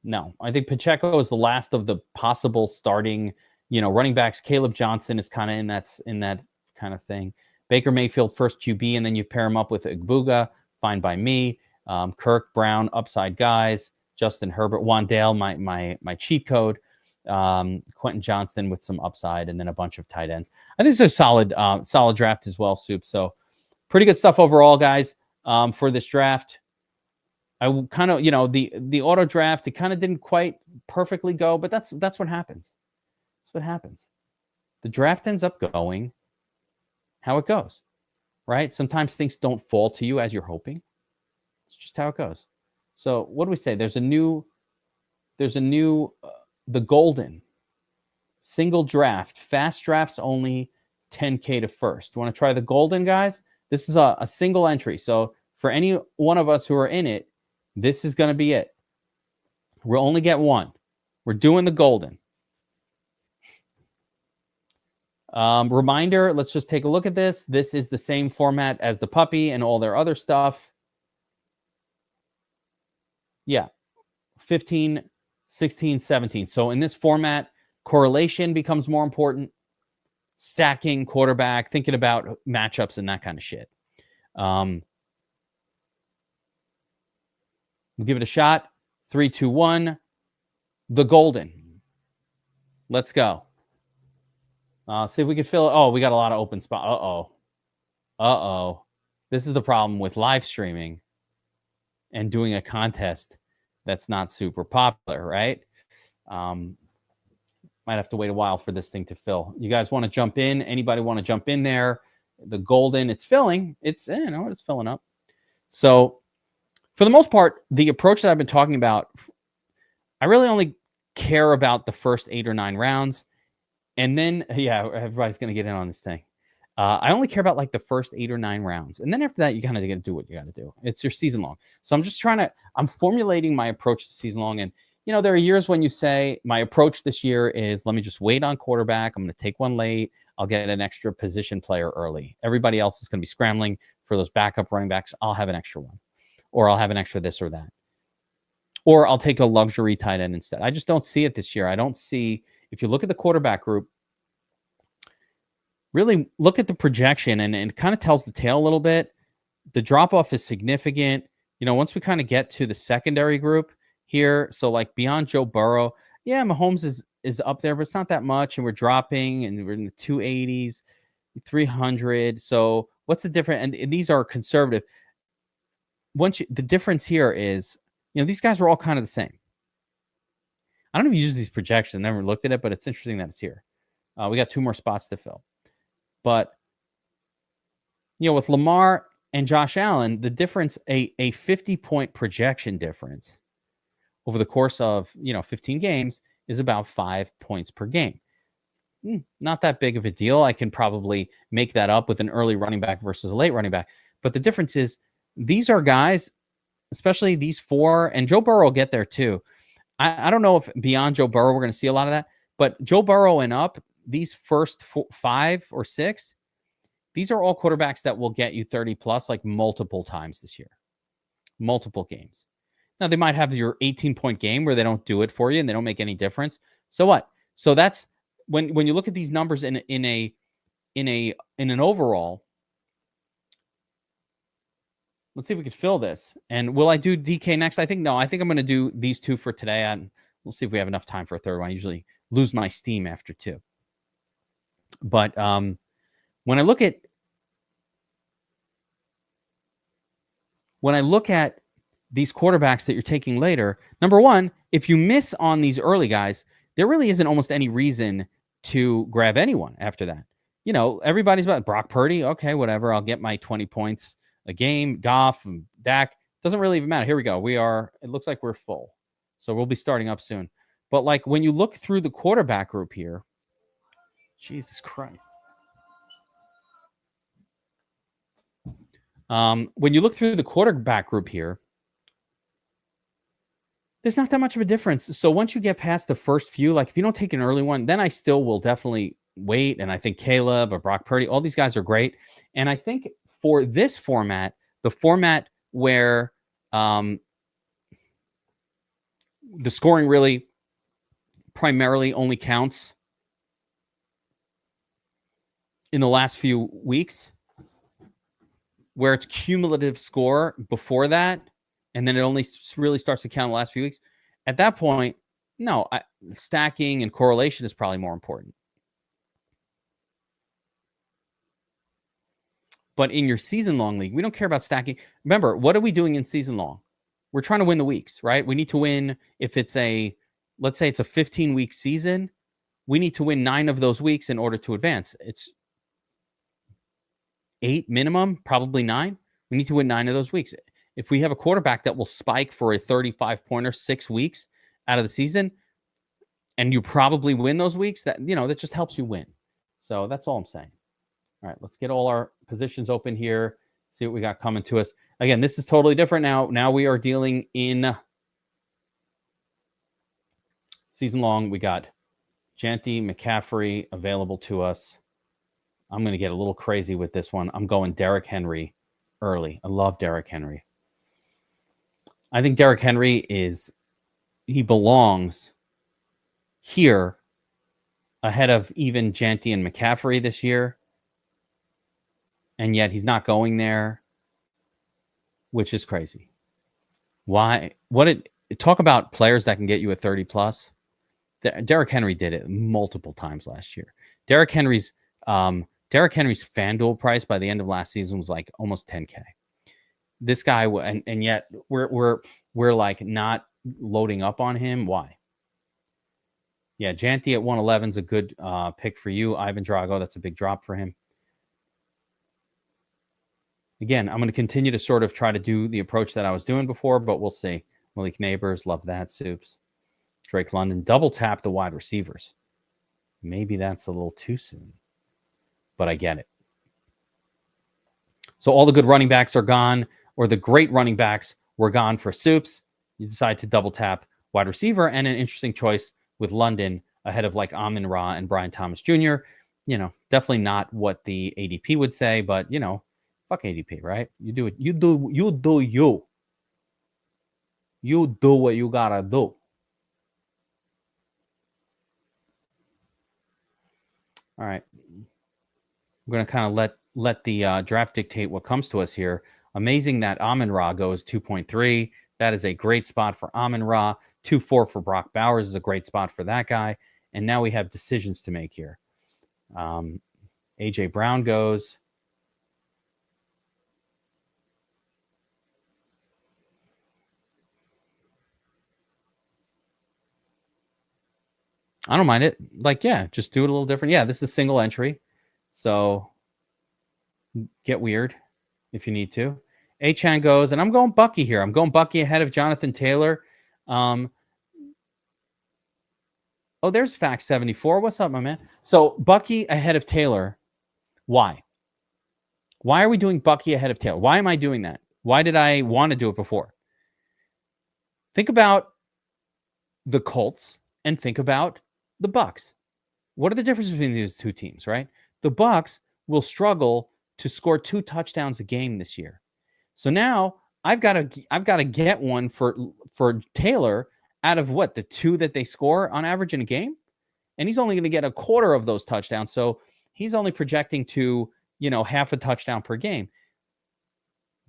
no. I think Pacheco is the last of the possible starting, running backs. Caleb Johnson is kind of in that kind of thing. Baker Mayfield, first QB, and then you pair him up with Igbuga. Fine by me. Kirk, Brown, upside guys. Justin Herbert, Wandale, my cheat code. Quentin Johnston with some upside, and then a bunch of tight ends. I think it's a solid draft as well, Soup. So pretty good stuff overall, guys, for this draft. I kind of, the auto draft, it kind of didn't quite perfectly go, but that's what happens. That's what happens. The draft ends up going how it goes, right? Sometimes things don't fall to you as you're hoping. It's just how it goes. So what do we say? There's a new the golden single draft, fast drafts only, 10K to first. Want to try the golden, guys? This is a single entry. So for any one of us who are in it, this is going to be it. We'll only get one. We're doing the golden. Reminder, let's just take a look at this. This is the same format as the puppy and all their other stuff. Yeah, 15, 16, 17. So in this format, correlation becomes more important. Stacking, quarterback, thinking about matchups and that kind of shit. We'll give it a shot. 3, 2, 1. The golden. Let's go. See if we can fill it. Oh, we got a lot of open spots. Uh-oh. This is the problem with live streaming and doing a contest that's not super popular, right? Might have to wait a while for this thing to fill. You guys want to jump in? Anybody want to jump in there? The golden, it's filling. It's filling up. So for the most part, the approach that I've been talking about, I really only care about the first 8 or 9 rounds. And then, yeah, everybody's going to get in on this thing. I only care about like the first 8 or 9 rounds. And then after that, you kind of got to do what you got to do. It's your season long. So I'm formulating my approach to season long. And, there are years when you say, my approach this year is, let me just wait on quarterback. I'm going to take one late. I'll get an extra position player early. Everybody else is going to be scrambling for those backup running backs, I'll have an extra one, or I'll have an extra this or that, or I'll take a luxury tight end instead. I just don't see it this year. I don't see, if you look at the quarterback group, really look at the projection, and it kind of tells the tale a little bit. The drop-off is significant. Once we kind of get to the secondary group here, so like beyond Joe Burrow, yeah, Mahomes is up there, but it's not that much, and we're dropping, and we're in the 280s, 300. So what's the difference? And these are conservative. The difference here is, these guys are all kind of the same. I don't even use these projections. Never looked at it, but it's interesting that it's here. We got 2 more spots to fill. But, with Lamar and Josh Allen, the difference, a 50-point projection difference over the course of, 15 games is about 5 points per game. Not that big of a deal. I can probably make that up with an early running back versus a late running back. But the difference is, these are guys, especially these 4, and Joe Burrow will get there too. I don't know if beyond Joe Burrow we're going to see a lot of that, but Joe Burrow and up, these first 5 or 6, these are all quarterbacks that will get you 30 plus like multiple times this year, multiple games. Now they might have your 18-point game where they don't do it for you and they don't make any difference. So what? So that's when you look at these numbers in an overall. Let's see if we could fill this. And will I do DK next? I think no. I think I'm going to do these 2 for today. And we'll see if we have enough time for a third one. I usually lose my steam after 2. But when I look at these quarterbacks that you're taking later, number one, if you miss on these early guys, there really isn't almost any reason to grab anyone after that. Everybody's about Brock Purdy. Okay, whatever. I'll get my 20 points a game. Goff and Dak. Doesn't really even matter. Here we go. It looks like we're full. So we'll be starting up soon. But like when you look through the quarterback group here, Jesus Christ. When you look through the quarterback group here, there's not that much of a difference. So once you get past the first few, like if you don't take an early one, then I still will definitely wait. And I think Caleb or Brock Purdy, all these guys are great. And I think for this format, the format where the scoring really primarily only counts in the last few weeks, where it's cumulative score before that, and then it only really starts to count in the last few weeks. At that point, no, stacking and correlation is probably more important. But in your season-long league, we don't care about stacking. Remember, what are we doing in season-long? We're trying to win the weeks, right? We need to win if it's let's say it's a 15-week season. We need to win 9 of those weeks in order to advance. It's 8 minimum, probably 9. We need to win 9 of those weeks. If we have a quarterback that will spike for a 35-pointer 6 weeks out of the season, and you probably win those weeks, that just helps you win. So that's all I'm saying. All right, let's get all our positions open here. See what we got coming to us. Again, this is totally different now. Now we are dealing in season long. We got Janty, McCaffrey available to us. I'm going to get a little crazy with this one. I'm going Derrick Henry early. I love Derrick Henry. I think Derrick Henry he belongs here ahead of even Janty and McCaffrey this year. And yet he's not going there, which is crazy. Why? Talk about players that can get you a 30 plus. Derrick Henry did it multiple times last year. Derrick Henry's FanDuel price by the end of last season was like almost 10K. This guy, and yet we're like not loading up on him. Why? Yeah, Janty at 111 is a good pick for you. Ivan Drago, that's a big drop for him. Again, I'm going to continue to sort of try to do the approach that I was doing before, but we'll see. Malik Neighbors, love that. Soups. Drake London, double tap the wide receivers. Maybe that's a little too soon, but I get it. So all the good running backs are gone, or the great running backs were gone for Soups. You decide to double tap wide receiver, and an interesting choice with London ahead of like Amon-Ra and Brian Thomas Jr. Definitely not what the ADP would say, but Fuck ADP, right? You do it. You do you. You do what you gotta do. All right. I'm going to kind of let the draft dictate what comes to us here. Amazing that Amon-Ra goes 2.3. That is a great spot for Amon-Ra. 2.4 for Brock Bowers is a great spot for that guy. And now we have decisions to make here. AJ Brown goes. I don't mind it. Like, yeah, just do it a little different. Yeah, this is single entry. So get weird if you need to. Achan goes, and I'm going Bucky here. I'm going Bucky ahead of Jonathan Taylor. Oh, there's Fact 74. What's up, my man? So Bucky ahead of Taylor. Why? Why are we doing Bucky ahead of Taylor? Why am I doing that? Why did I want to do it before? Think about the Colts and think about the Bucks. What are the differences between these two teams, right? The Bucks will struggle to score 2 touchdowns a game this year. So now I've got to get one for Taylor out of what, the 2 that they score on average in a game, and he's only going to get a quarter of those touchdowns. So he's only projecting to, half a touchdown per game.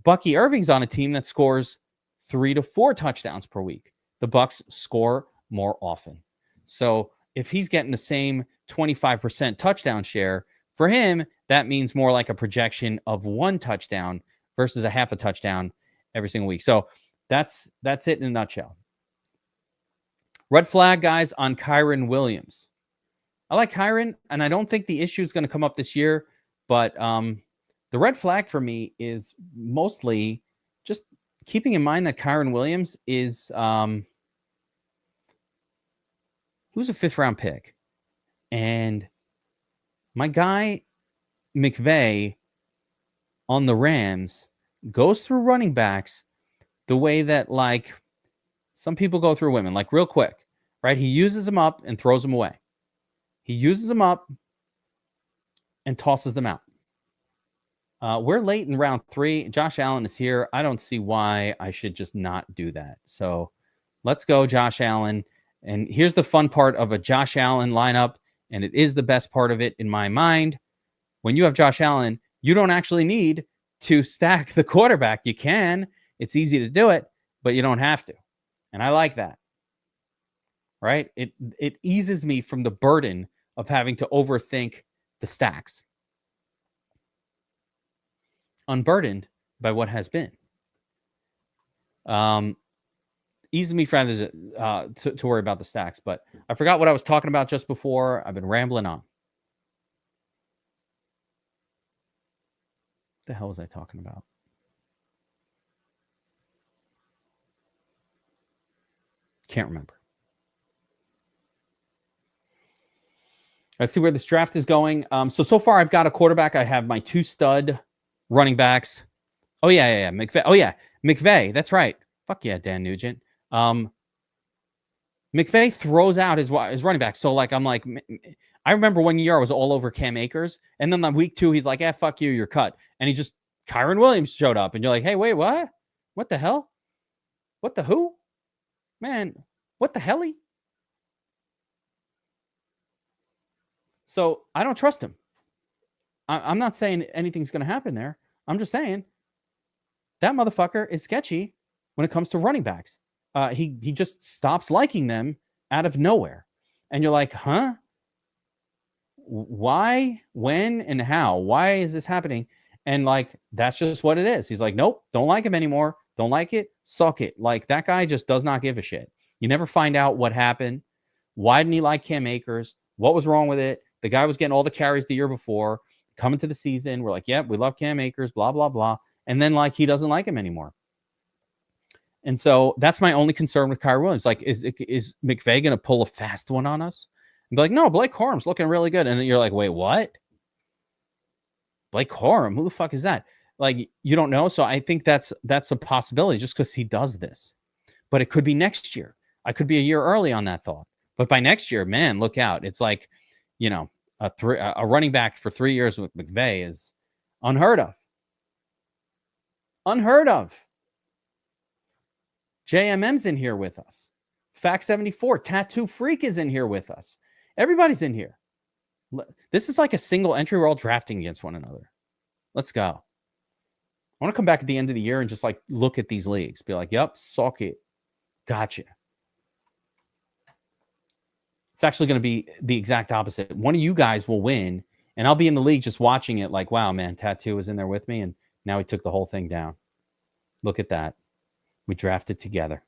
Bucky Irving's on a team that scores 3 to 4 touchdowns per week. The Bucks score more often. So if he's getting the same 25% touchdown share, for him, that means more like a projection of 1 touchdown versus a half a touchdown every single week. So that's it in a nutshell. Red flag, guys, on Kyren Williams. I like Kyren, and I don't think the issue is going to come up this year, but the red flag for me is mostly just keeping in mind that Kyren Williams is he was a 5th-round pick. And my guy, McVay, on the Rams, goes through running backs the way that, like, some people go through women, like real quick, right? He uses them up and throws them away. He uses them up and tosses them out. We're late in round 3. Josh Allen is here. I don't see why I should just not do that. So let's go, Josh Allen. And here's the fun part of a Josh Allen lineup, and it is the best part of it in my mind. When you have Josh Allen, you don't actually need to stack the quarterback. You can. It's easy to do it, but you don't have to. And I like that. Right? It eases me from the burden of having to overthink the stacks. Unburdened by what has been. Easy me for to worry about the stacks, but I forgot what I was talking about just before. I've been rambling on. What the hell was I talking about? Can't remember. Let's see where this draft is going. So far I've got a quarterback. I have my 2 stud running backs. Oh yeah. McVay. Oh yeah, McVay. That's right. Fuck yeah, Dan Nugent. McVay throws out his running back. So like, I'm like, I remember 1 year I was all over Cam Akers, and then on week 2 he's like, fuck you, you're cut. And he just, Kyren Williams showed up, and you're like, hey, wait, what? What the hell? What the who? Man, what the helly? So I don't trust him. I'm not saying anything's going to happen there. I'm just saying that motherfucker is sketchy when it comes to running backs. He just stops liking them out of nowhere. And you're like, huh? Why, when, and how? Why is this happening? And like, that's just what it is. He's like, nope, don't like him anymore. Don't like it. Suck it. Like, that guy just does not give a shit. You never find out what happened. Why didn't he like Cam Akers? What was wrong with it? The guy was getting all the carries the year before. Coming to the season, we're like, yep, we love Cam Akers, blah, blah, blah. And then like, he doesn't like him anymore. And so that's my only concern with Kyren Williams. Like, is McVay going to pull a fast one on us? And be like, no, Blake Corum's looking really good. And then you're like, wait, what? Blake Corum? Who the fuck is that? Like, you don't know. So I think that's a possibility just because he does this. But it could be next year. I could be a year early on that thought. But by next year, man, look out. It's like, a running back for 3 years with McVay is unheard of. Unheard of. JMM's in here with us. Fact 74, Tattoo Freak is in here with us. Everybody's in here. This is like a single entry. We're all drafting against one another. Let's go. I want to come back at the end of the year and just like look at these leagues. Be like, yep, suck it. Gotcha. It's actually going to be the exact opposite. One of you guys will win, and I'll be in the league just watching it like, wow, man, Tattoo was in there with me, and now he took the whole thing down. Look at that. We drafted together.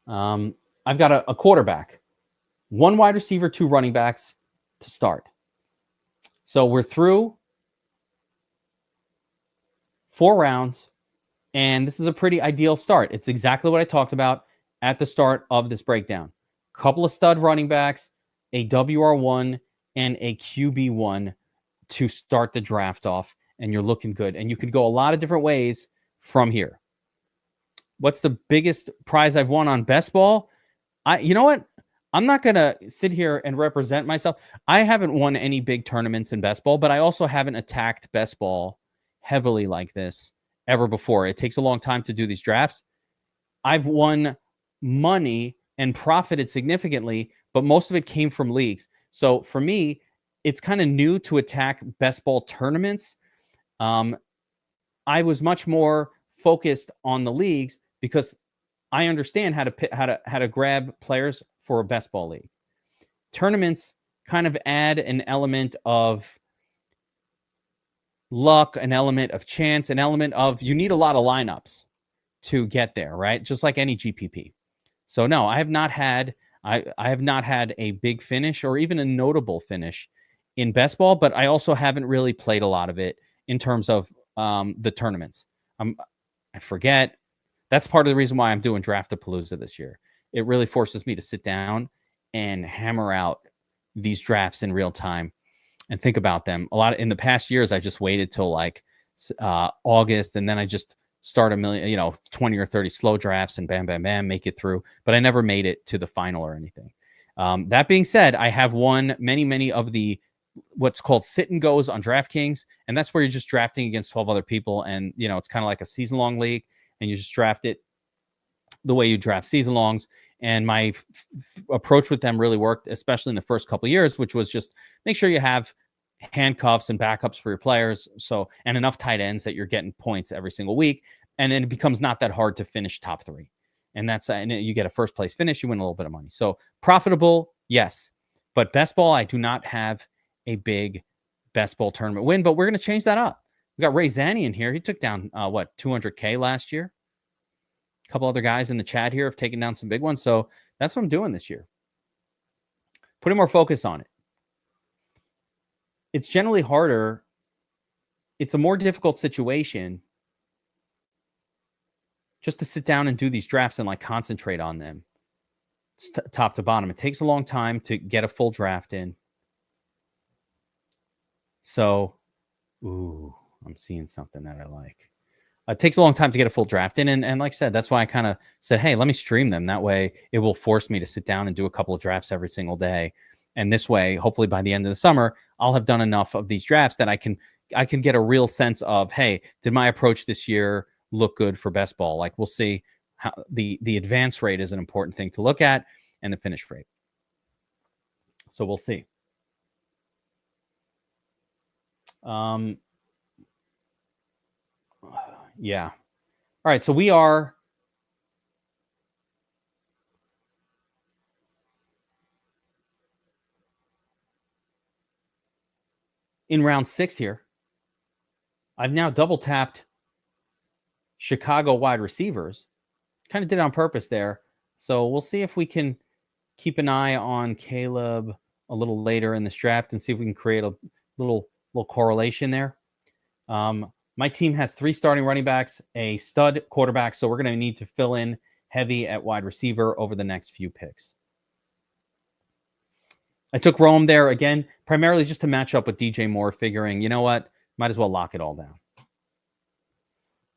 I've got a quarterback, 1 wide receiver, 2 running backs to start. So we're through 4 rounds, and this is a pretty ideal start. It's exactly what I talked about at the start of this breakdown. A couple of stud running backs, a WR1, and a QB1 to start the draft off, and you're looking good. And you could go a lot of different ways from here. What's the biggest prize I've won on BestBall? You know what? I'm not going to sit here and represent myself. I haven't won any big tournaments in BestBall, but I also haven't attacked BestBall heavily like this ever before. It takes a long time to do these drafts. I've won money and profited significantly, but most of it came from leagues. So for me, it's kind of new to attack BestBall tournaments. I was much more focused on the leagues because I understand how to grab players for a BestBall league. Tournaments kind of add an element of luck, an element of chance, an element of you need a lot of lineups to get there, right? Just like any GPP. So no, I have not had a big finish or even a notable finish in BestBall, but I also haven't really played a lot of it in terms of the tournaments. I forget. That's part of the reason why I'm doing Draft-a-Palooza this year. It really forces me to sit down and hammer out these drafts in real time and think about them. In the past years, I just waited till like August, and then I just start 20 or 30 slow drafts and bam, bam, bam, make it through. But I never made it to the final or anything. That being said, I have won many of the what's called sit and goes on DraftKings, and that's where you're just drafting against 12 other people, and it's kind of like a season-long league, and you just draft it the way you draft season longs. And my approach with them really worked, especially in the first couple of years, which was just make sure you have handcuffs and backups for your players. So, and enough tight ends that you're getting points every single week. And then it becomes not that hard to finish top 3. And and you get a first place finish, you win a little bit of money. So profitable, yes. But BestBall, I do not have a big BestBall tournament win, but we're going to change that up. We got Ray Zanny in here. He took down, 200K last year. A couple other guys in the chat here have taken down some big ones. So that's what I'm doing this year. Putting more focus on it. It's generally harder. It's a more difficult situation just to sit down and do these drafts and like concentrate on them top to bottom. It takes a long time to get a full draft in. So, I'm seeing something that I like. It takes a long time to get a full draft in. And like I said, that's why I kind of said, hey, let me stream them. That way it will force me to sit down and do a couple of drafts every single day. And this way, hopefully by the end of the summer, I'll have done enough of these drafts that I can get a real sense of, hey, did my approach this year look good for BestBall? Like we'll see how the advance rate is an important thing to look at, and the finish rate. So we'll see. Yeah. All right. So we are in round 6 here. I've now double tapped Chicago wide receivers. Kind of did it on purpose there. So we'll see if we can keep an eye on Caleb a little later in this draft and see if we can create a little correlation there. My team has 3 starting running backs, a stud quarterback, so we're going to need to fill in heavy at wide receiver over the next few picks. I took Rome there again, primarily just to match up with DJ Moore, figuring, you know what, might as well lock it all down.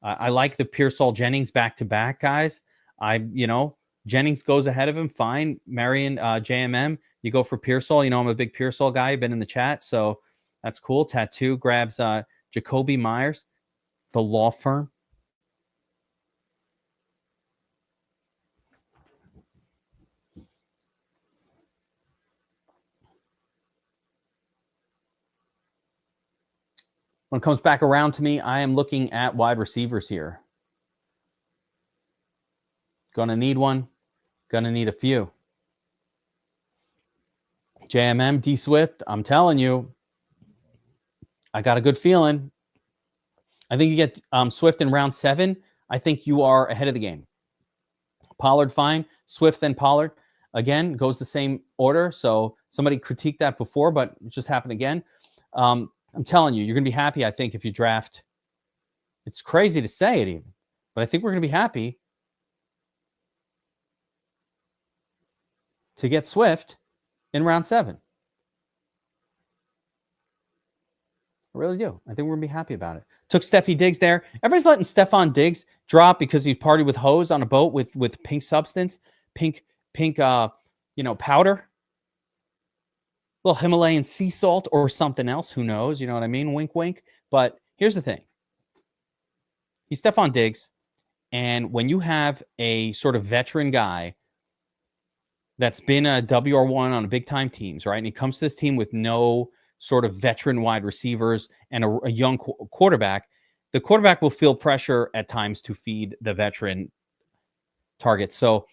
I like the Pearsall Jennings back-to-back, guys. Jennings goes ahead of him, fine. Marion, JMM, you go for Pearsall. I'm a big Pearsall guy. I've been in the chat, so that's cool. Tattoo grabs Jacoby Myers, the law firm. When it comes back around to me, I am looking at wide receivers here. Gonna need one. Gonna need a few. JMM, D Swift, I'm telling you, I got a good feeling. I think you get Swift in round 7. I think you are ahead of the game. Pollard, fine. Swift, then Pollard. Again, goes the same order. So somebody critiqued that before, but it just happened again. I'm telling you, you're going to be happy, I think, if you draft. It's crazy to say it even, but I think we're going to be happy to get Swift in round 7. I really do. I think we're going to be happy about it. Took Steffi Diggs there. Everybody's letting Stephon Diggs drop because he partied with hose on a boat with pink substance, pink powder, little Himalayan sea salt or something else. Who knows? You know what I mean? Wink, wink. But here's the thing. He's Stephon Diggs. And when you have a sort of veteran guy that's been a WR1 on a big time teams, right? And he comes to this team with no sort of veteran wide receivers and a young quarterback, the quarterback will feel pressure at times to feed the veteran targets. So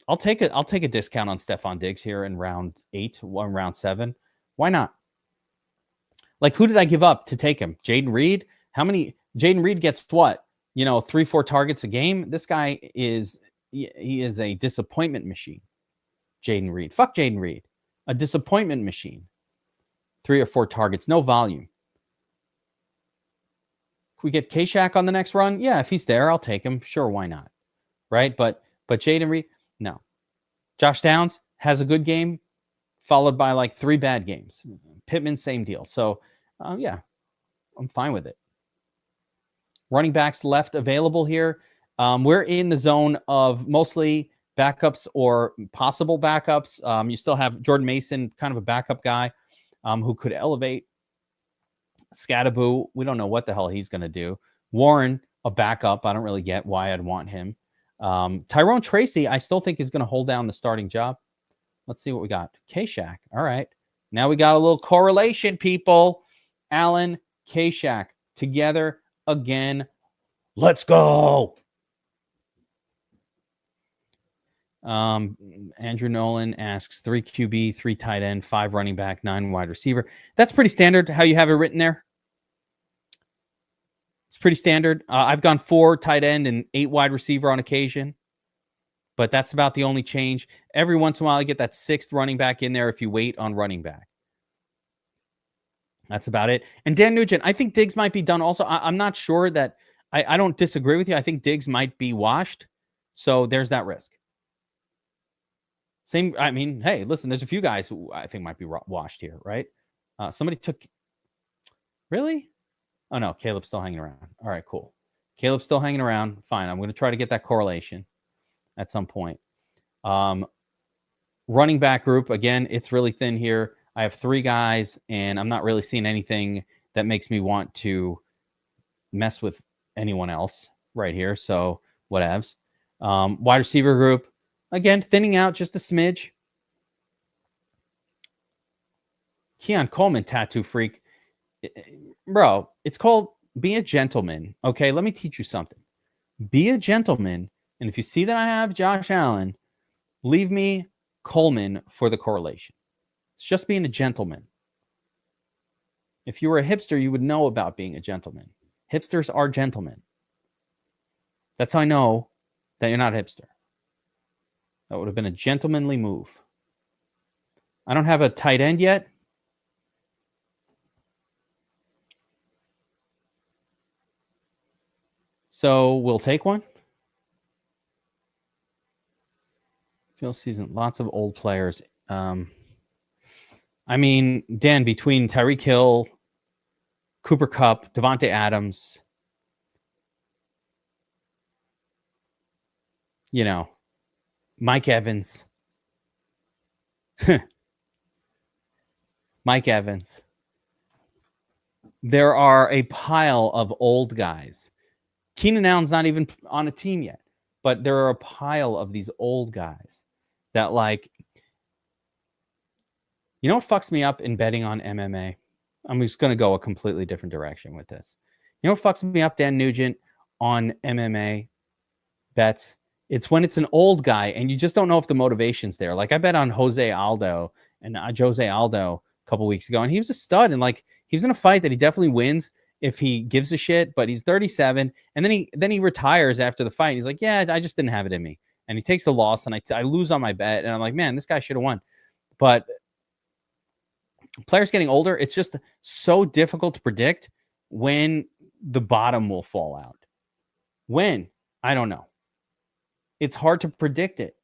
I'll take a discount on Stephon Diggs here in round 8, round 7. Why not? Like, who did I give up to take him? Jaden Reed? Jaden Reed gets what? 3-4 targets a game. This guy is a disappointment machine. Jaden Reed. Fuck Jaden Reed. A disappointment machine. 3 or 4 targets, no volume. Can we get K-Shack on the next run? Yeah, if he's there, I'll take him. Sure, why not? Right? But Jaden Reed, no. Josh Downs has a good game, followed by like 3 bad games. Pittman, same deal. So, yeah, I'm fine with it. Running backs left available here. We're in the zone of mostly backups or possible backups. You still have Jordan Mason, kind of a backup guy who could elevate. Scattaboo, we don't know what the hell he's going to do. Warren, a backup. I don't really get why I'd want him. Tyrone Tracy, I still think is going to hold down the starting job. Let's see what we got. K-Shack. All right. Now we got a little correlation, people. Allen, K-Shack together again. Let's go. Andrew Nolan asks 3 QB, 3 tight end, 5 running back, 9 wide receiver. That's pretty standard how you have it written there. It's pretty standard. I've gone 4 tight end and 8 wide receiver on occasion, but that's about the only change. Every once in a while, I get that 6th running back in there if you wait on running back. That's about it. And Dan Nugent, I think Diggs might be done also. I'm not sure that I don't disagree with you. I think Diggs might be washed. So there's that risk. Same. I mean, hey, listen, there's a few guys who I think might be washed here, right? Somebody took. Really? Oh, no. Caleb's still hanging around. All right, cool. Caleb's still hanging around. Fine. I'm going to try to get that correlation at some point. Running back group, again, it's really thin here. I have 3 guys, and I'm not really seeing anything that makes me want to mess with anyone else right here. So whatevs. Wide receiver group, again, thinning out just a smidge. Keon Coleman, tattoo freak. Bro, it's called be a gentleman. Okay, let me teach you something. Be a gentleman, and if you see that I have Josh Allen, leave me Coleman for the correlation. It's just being a gentleman. If you were a hipster, you would know about being a gentleman. Hipsters are gentlemen. That's how I know that you're not a hipster. That would have been a gentlemanly move. I don't have a tight end yet. So we'll take one. Field season, lots of old players. I mean, Dan, between Tyreek Hill, Cooper Kupp, Devontae Adams, Mike Evans. Mike Evans. There are a pile of old guys. Keenan Allen's not even on a team yet, but there are a pile of these old guys that, like, you know what fucks me up in betting on MMA? I'm just going to go a completely different direction with this. You know what fucks me up, Dan Nugent, on MMA bets? It's when it's an old guy and you just don't know if the motivation's there. Like, I bet on Jose Aldo a couple weeks ago, and he was a stud, and like, he was in a fight that he definitely wins if he gives a shit, but he's 37, and then he retires after the fight. He's like, yeah, I just didn't have it in me, and he takes the loss, and I lose on my bet, and I'm like, man, this guy should have won. But players getting older, it's just so difficult to predict when the bottom will fall out. When? I don't know. It's hard to predict it.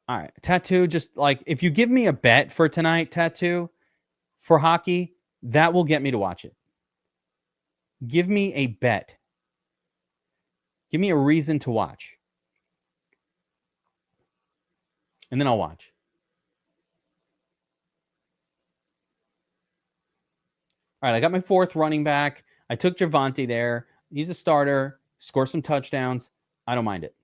All right, Tattoo, just like, if you give me a bet for tonight, Tattoo, for hockey, that will get me to watch it. Give me a bet. Give me a reason to watch. And then I'll watch. All right, I got my fourth running back. I took Javonte there. He's a starter. Score some touchdowns. I don't mind it.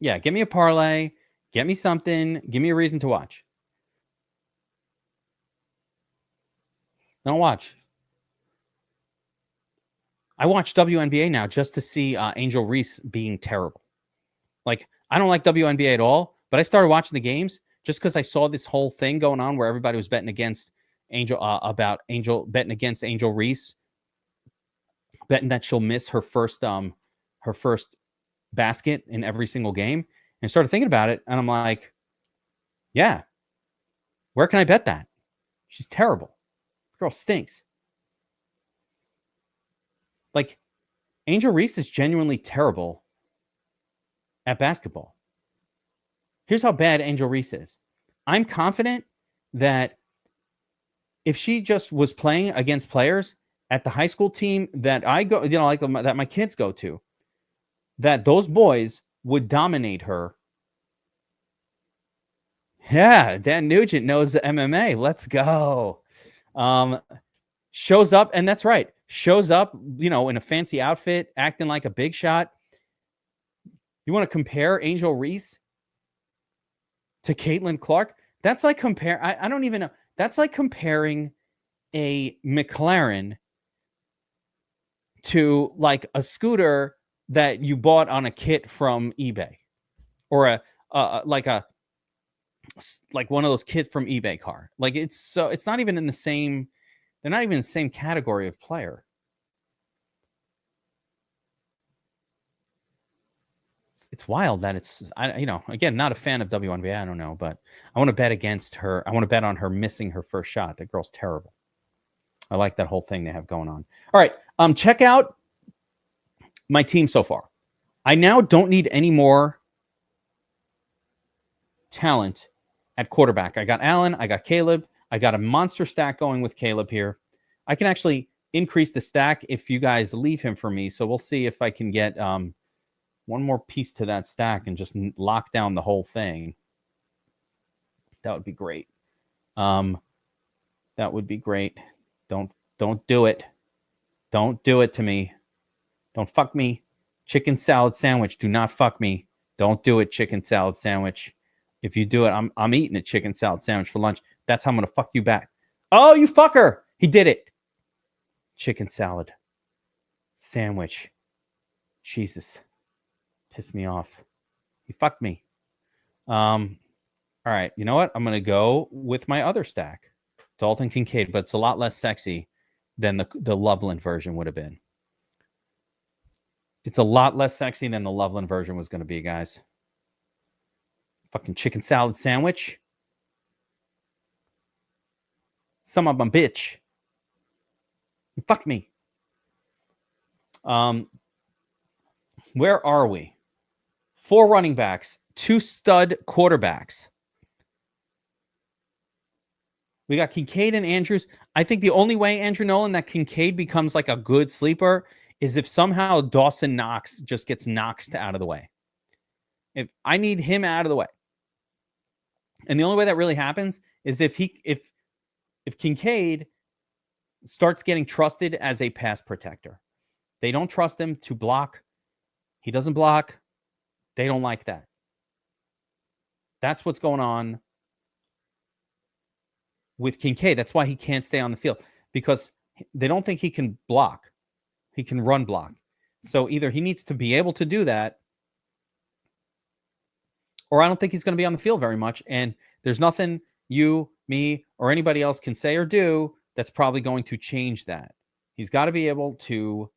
Yeah, give me a parlay. Get me something. Give me a reason to watch. Don't watch. I watch WNBA now just to see Angel Reese being terrible. Like, I don't like WNBA at all, but I started watching the games just because I saw this whole thing going on where everybody was betting against Angel Reese, betting that she'll miss her first basket in every single game. And I started thinking about it, and I'm like, yeah, where can I bet that? She's terrible. The girl stinks. Like, Angel Reese is genuinely terrible at basketball. Here's how bad Angel Reese is. I'm confident that if she just was playing against players at the high school team that I go, like that my kids go to, that those boys would dominate her. Yeah, Dan Nugent knows the MMA. Let's go. Shows up, and that's right. Shows up, in a fancy outfit, acting like a big shot. You want to compare Angel Reese to Caitlin Clark? That's like I don't even know. That's like comparing a McLaren to like a scooter that you bought on a kit from eBay, or like one of those kits from eBay car. Like, it's not even in the same. They're not even in the same category of player. It's wild that again, not a fan of WNBA. I don't know, but I want to bet against her. I want to bet on her missing her first shot. That girl's terrible. I like that whole thing they have going on. All right. Check out my team so far. I now don't need any more talent at quarterback. I got Allen. I got Caleb. I got a monster stack going with Caleb here. I can actually increase the stack if you guys leave him for me. So we'll see if I can get one more piece to that stack and just lock down the whole thing. That would be great. That would be great. Don't do it. Don't do it to me. Don't fuck me. Chicken salad sandwich. Do not fuck me. Don't do it, chicken salad sandwich. If you do it, I'm eating a chicken salad sandwich for lunch. That's how I'm going to fuck you back. Oh, you fucker. He did it. Chicken salad sandwich. Jesus. Pissed me off. He fucked me. All right. You know what? I'm going to go with my other stack. Dalton Kincaid, but it's a lot less sexy than the Loveland version would have been. It's a lot less sexy than the Loveland version was going to be, guys. Fucking chicken salad sandwich. Some of them bitch. You fuck me. Where are we? 4 running backs, 2 stud quarterbacks. We got Kincaid and Andrews. I think the only way, Andrew Nolan, that Kincaid becomes like a good sleeper is if somehow Dawson Knox just gets knocked out of the way. If I need him out of the way. And the only way that really happens is if Kincaid starts getting trusted as a pass protector. They don't trust him to block. He doesn't block. They don't like that. That's what's going on with Kincaid. That's why he can't stay on the field, because they don't think he can block. He can run block. So either he needs to be able to do that, or I don't think he's going to be on the field very much. And there's nothing you, me, or anybody else can say or do that's probably going to change that. He's got to be able to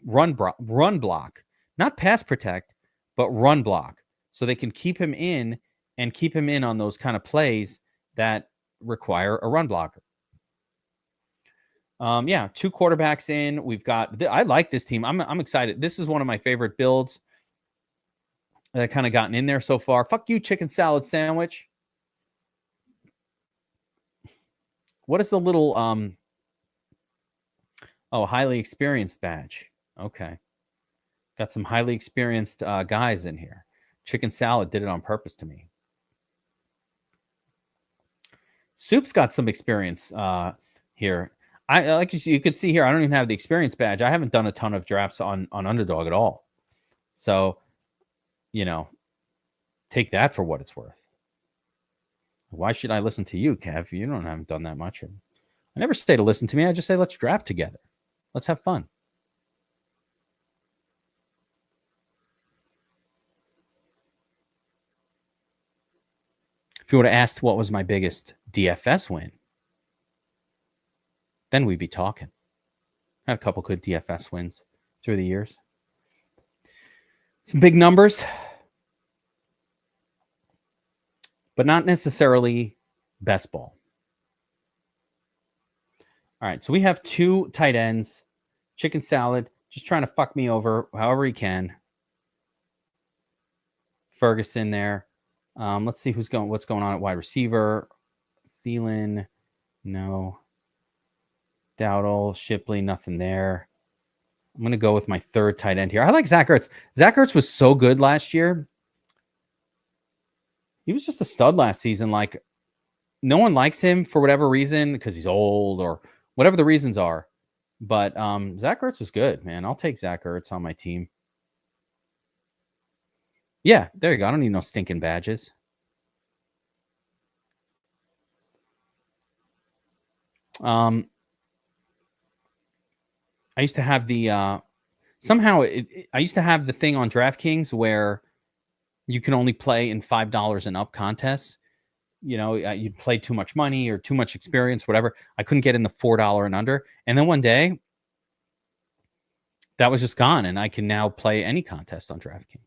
run block, not pass protect, but run block, so they can keep him in on those kind of plays that require a run blocker. Yeah, 2 quarterbacks in. We've got. I like this team. I'm excited. This is one of my favorite builds that I kind of gotten in there so far. Fuck you, chicken salad sandwich. What is the little highly experienced badge? Okay, got some highly experienced guys in here. Chicken salad did it on purpose to me. Soup's got some experience here. I like you could see here. I don't even have the experience badge. I haven't done a ton of drafts on Underdog at all. So, take that for what it's worth. Why should I listen to you, Kev? You haven't done that much. I never say to listen to me. I just say, let's draft together. Let's have fun. If you would have asked what was my biggest DFS win, then we'd be talking. Had a couple good DFS wins through the years. Some big numbers, but not necessarily best ball. All right, so we have 2 tight ends. Chicken salad, just trying to fuck me over however he can. Ferguson there. Let's see what's going on at wide receiver. Thielen, no. Dowdle, Shipley, nothing there. I'm going to go with my 3rd tight end here. I like Zach Ertz. Zach Ertz was so good last year. He was just a stud last season. Like, no one likes him for whatever reason, because he's old or whatever the reasons are. But Zach Ertz was good, man. I'll take Zach Ertz on my team. Yeah, there you go. I don't need no stinking badges. I used to have the I used to have the thing on DraftKings where you can only play in $5 and up contests. You'd play too much money or too much experience, whatever. I couldn't get in the $4 and under. And then one day, that was just gone, and I can now play any contest on DraftKings.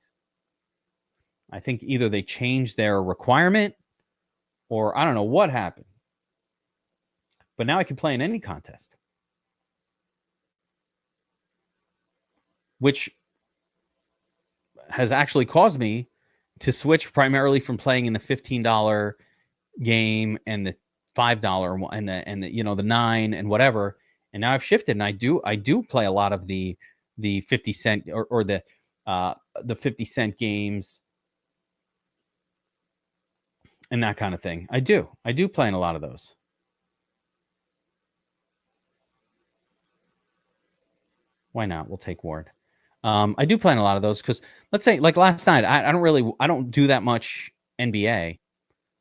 I think either they changed their requirement or I don't know what happened. But now I can play in any contest, which has actually caused me to switch primarily from playing in the $15 game and the $5 and the 9 and whatever. And now I've shifted, and I do play a lot of the 50 cent or the 50 cent games and that kind of thing. I do play in a lot of those. Why not? We'll take Ward. I do play in a lot of those because let's say like last night, I don't do that much NBA. I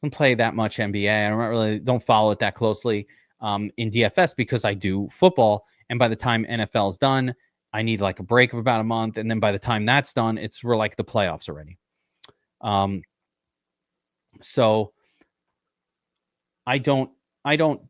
don't play that much NBA. I don't follow it that closely in DFS because I do football. And by the time NFL is done, I need like a break of about a month. And then by the time that's done, we're like the playoffs already. So I don't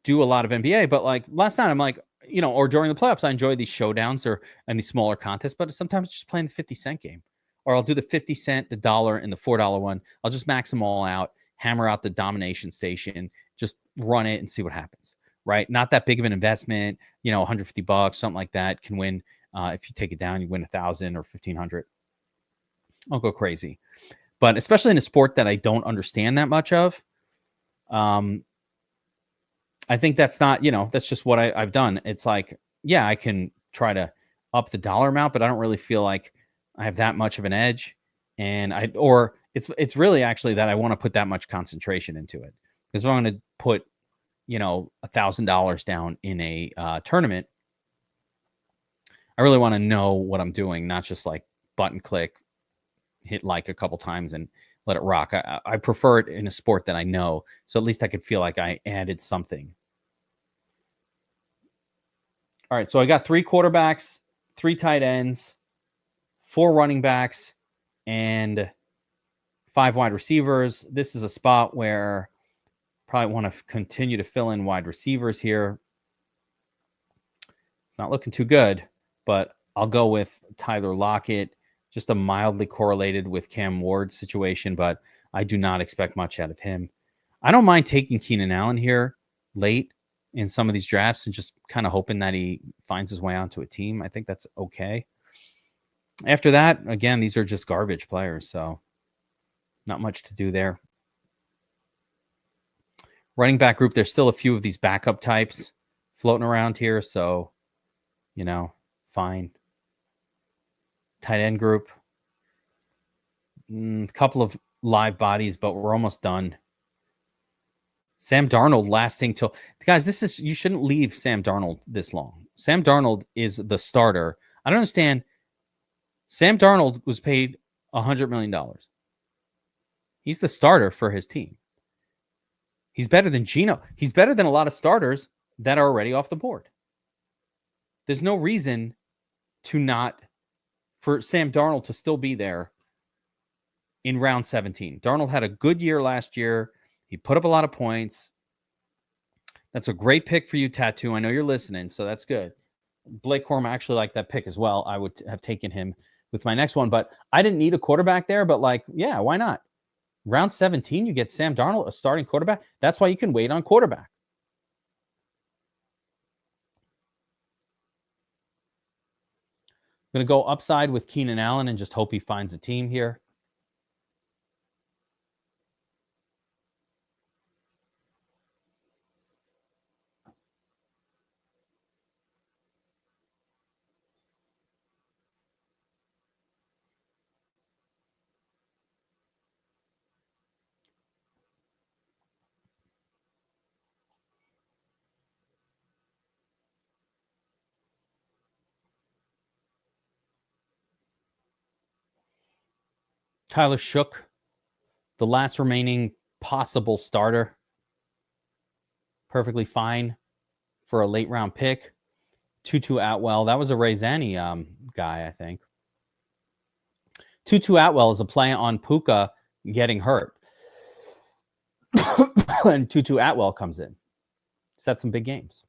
do a lot of NBA, but like last night I'm like, or during the playoffs, I enjoy these showdowns and these smaller contests, but sometimes just playing the 50 cent game, or I'll do the 50 cent, the $1 and the $4 one. I'll just max them all out, hammer out the domination station, just run it and see what happens. Right. Not that big of an investment, $150, something like that can win. If you take it down, you win 1,000 or 1,500. I'll go crazy. But especially in a sport that I don't understand that much of, I think that's not, that's just what I've done. It's like, yeah, I can try to up the dollar amount, but I don't really feel like I have that much of an edge, and it's really actually that I want to put that much concentration into it. Because if I'm going to put, $1,000 down in a tournament, I really want to know what I'm doing, not just like button click, hit like a couple times and let it rock. I prefer it in a sport that I know, so at least I could feel like I added something. All right, so I got 3 quarterbacks, 3 tight ends, 4 running backs, and 5 wide receivers. This is a spot where probably want to continue to fill in wide receivers here. It's not looking too good, but I'll go with Tyler Lockett, just a mildly correlated with Cam Ward situation, but I do not expect much out of him. I don't mind taking Keenan Allen here late in some of these drafts and just kind of hoping that he finds his way onto a team. I think that's okay. After that, again, these are just garbage players, so not much to do there. Running back group, there's still a few of these backup types floating around here, so, fine. Tight end group, a couple of live bodies, but we're almost done. Sam Darnold lasting till... Guys, you shouldn't leave Sam Darnold this long. Sam Darnold is the starter. I don't understand. Sam Darnold was paid $100 million. He's the starter for his team. He's better than Geno. He's better than a lot of starters that are already off the board. There's no reason for Sam Darnold to still be there in round 17. Darnold had a good year last year. He put up a lot of points. That's a great pick for you, Tattoo. I know you're listening, so that's good. Blake Corum actually liked that pick as well. I would have taken him with my next one, but I didn't need a quarterback there, but yeah, why not? Round 17, you get Sam Darnold, a starting quarterback. That's why you can wait on quarterback. I'm going to go upside with Keenan Allen and just hope he finds a team here. Tyler Shook, the last remaining possible starter. Perfectly fine for a late round pick. Tutu Atwell, that was a Ray Zanny guy, I think. Tutu Atwell is a play on Puka getting hurt. And Tutu Atwell comes in. Set some big games.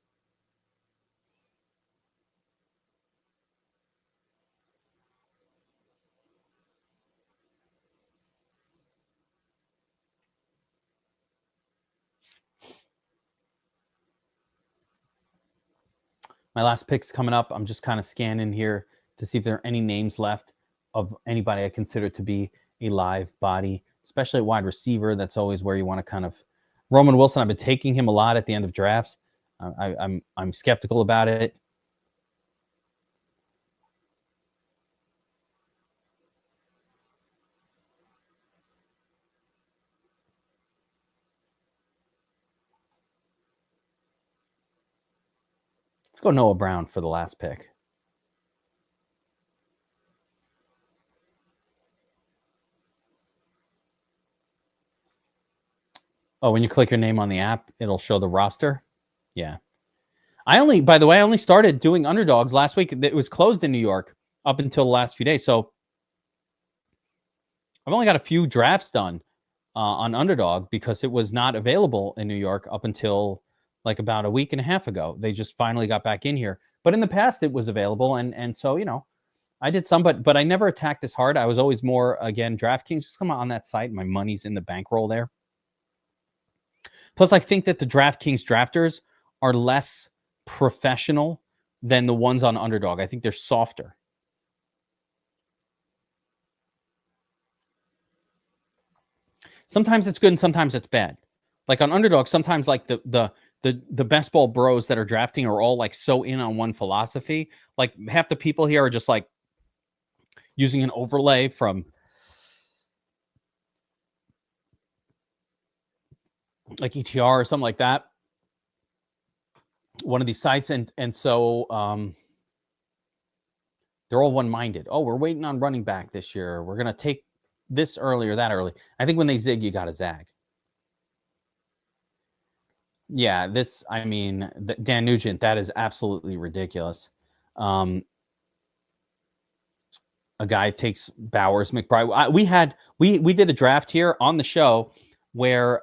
My last pick's coming up. I'm just kind of scanning here to see if there are any names left of anybody I consider to be a live body, especially at wide receiver. That's always where you want to kind of... Roman Wilson, I've been taking him a lot at the end of drafts. I'm skeptical about it. Let's go Noah Brown for the last pick. Oh, when you click your name on the app, it'll show the roster. Yeah. By the way, I only started doing underdogs last week. It was closed in New York up until the last few days. So I've only got a few drafts done on underdog because it was not available in New York up until about a week and a half ago. They just finally got back in here. But in the past, it was available. And so, I did some, but I never attacked this hard. I was always more, again, DraftKings. Just come on that site. My money's in the bankroll there. Plus, I think that the DraftKings drafters are less professional than the ones on underdog. I think they're softer. Sometimes it's good and sometimes it's bad. Like on underdog, sometimes the best ball bros that are drafting are all so in on one philosophy. Half the people here are just using an overlay from like ETR or something like that, one of these sites, and so they're all one-minded. Oh, we're waiting on running back this year. We're going to take this early or that early. I think when they zig, you got to zag. Yeah, Dan Nugent, that is absolutely ridiculous. A guy takes Bowers, McBride. We did a draft here on the show where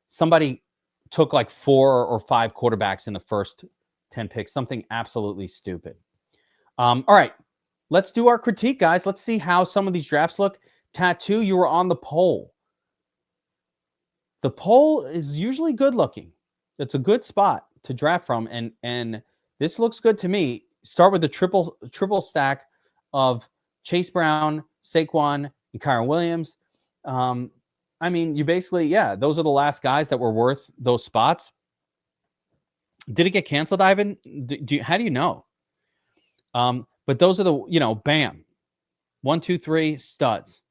somebody took like 4 or 5 quarterbacks in the first 10 picks, something absolutely stupid. All right, let's do our critique, guys. Let's see how some of these drafts look. Tattoo, you were on the poll. The poll is usually good looking. It's a good spot to draft from, and this looks good to me. Start with the triple stack of Chase Brown, Saquon, and Kyren Williams. You basically, those are the last guys that were worth those spots. Did it get canceled, Ivan? How do you know? But those are the, bam. 1, 2, 3 studs.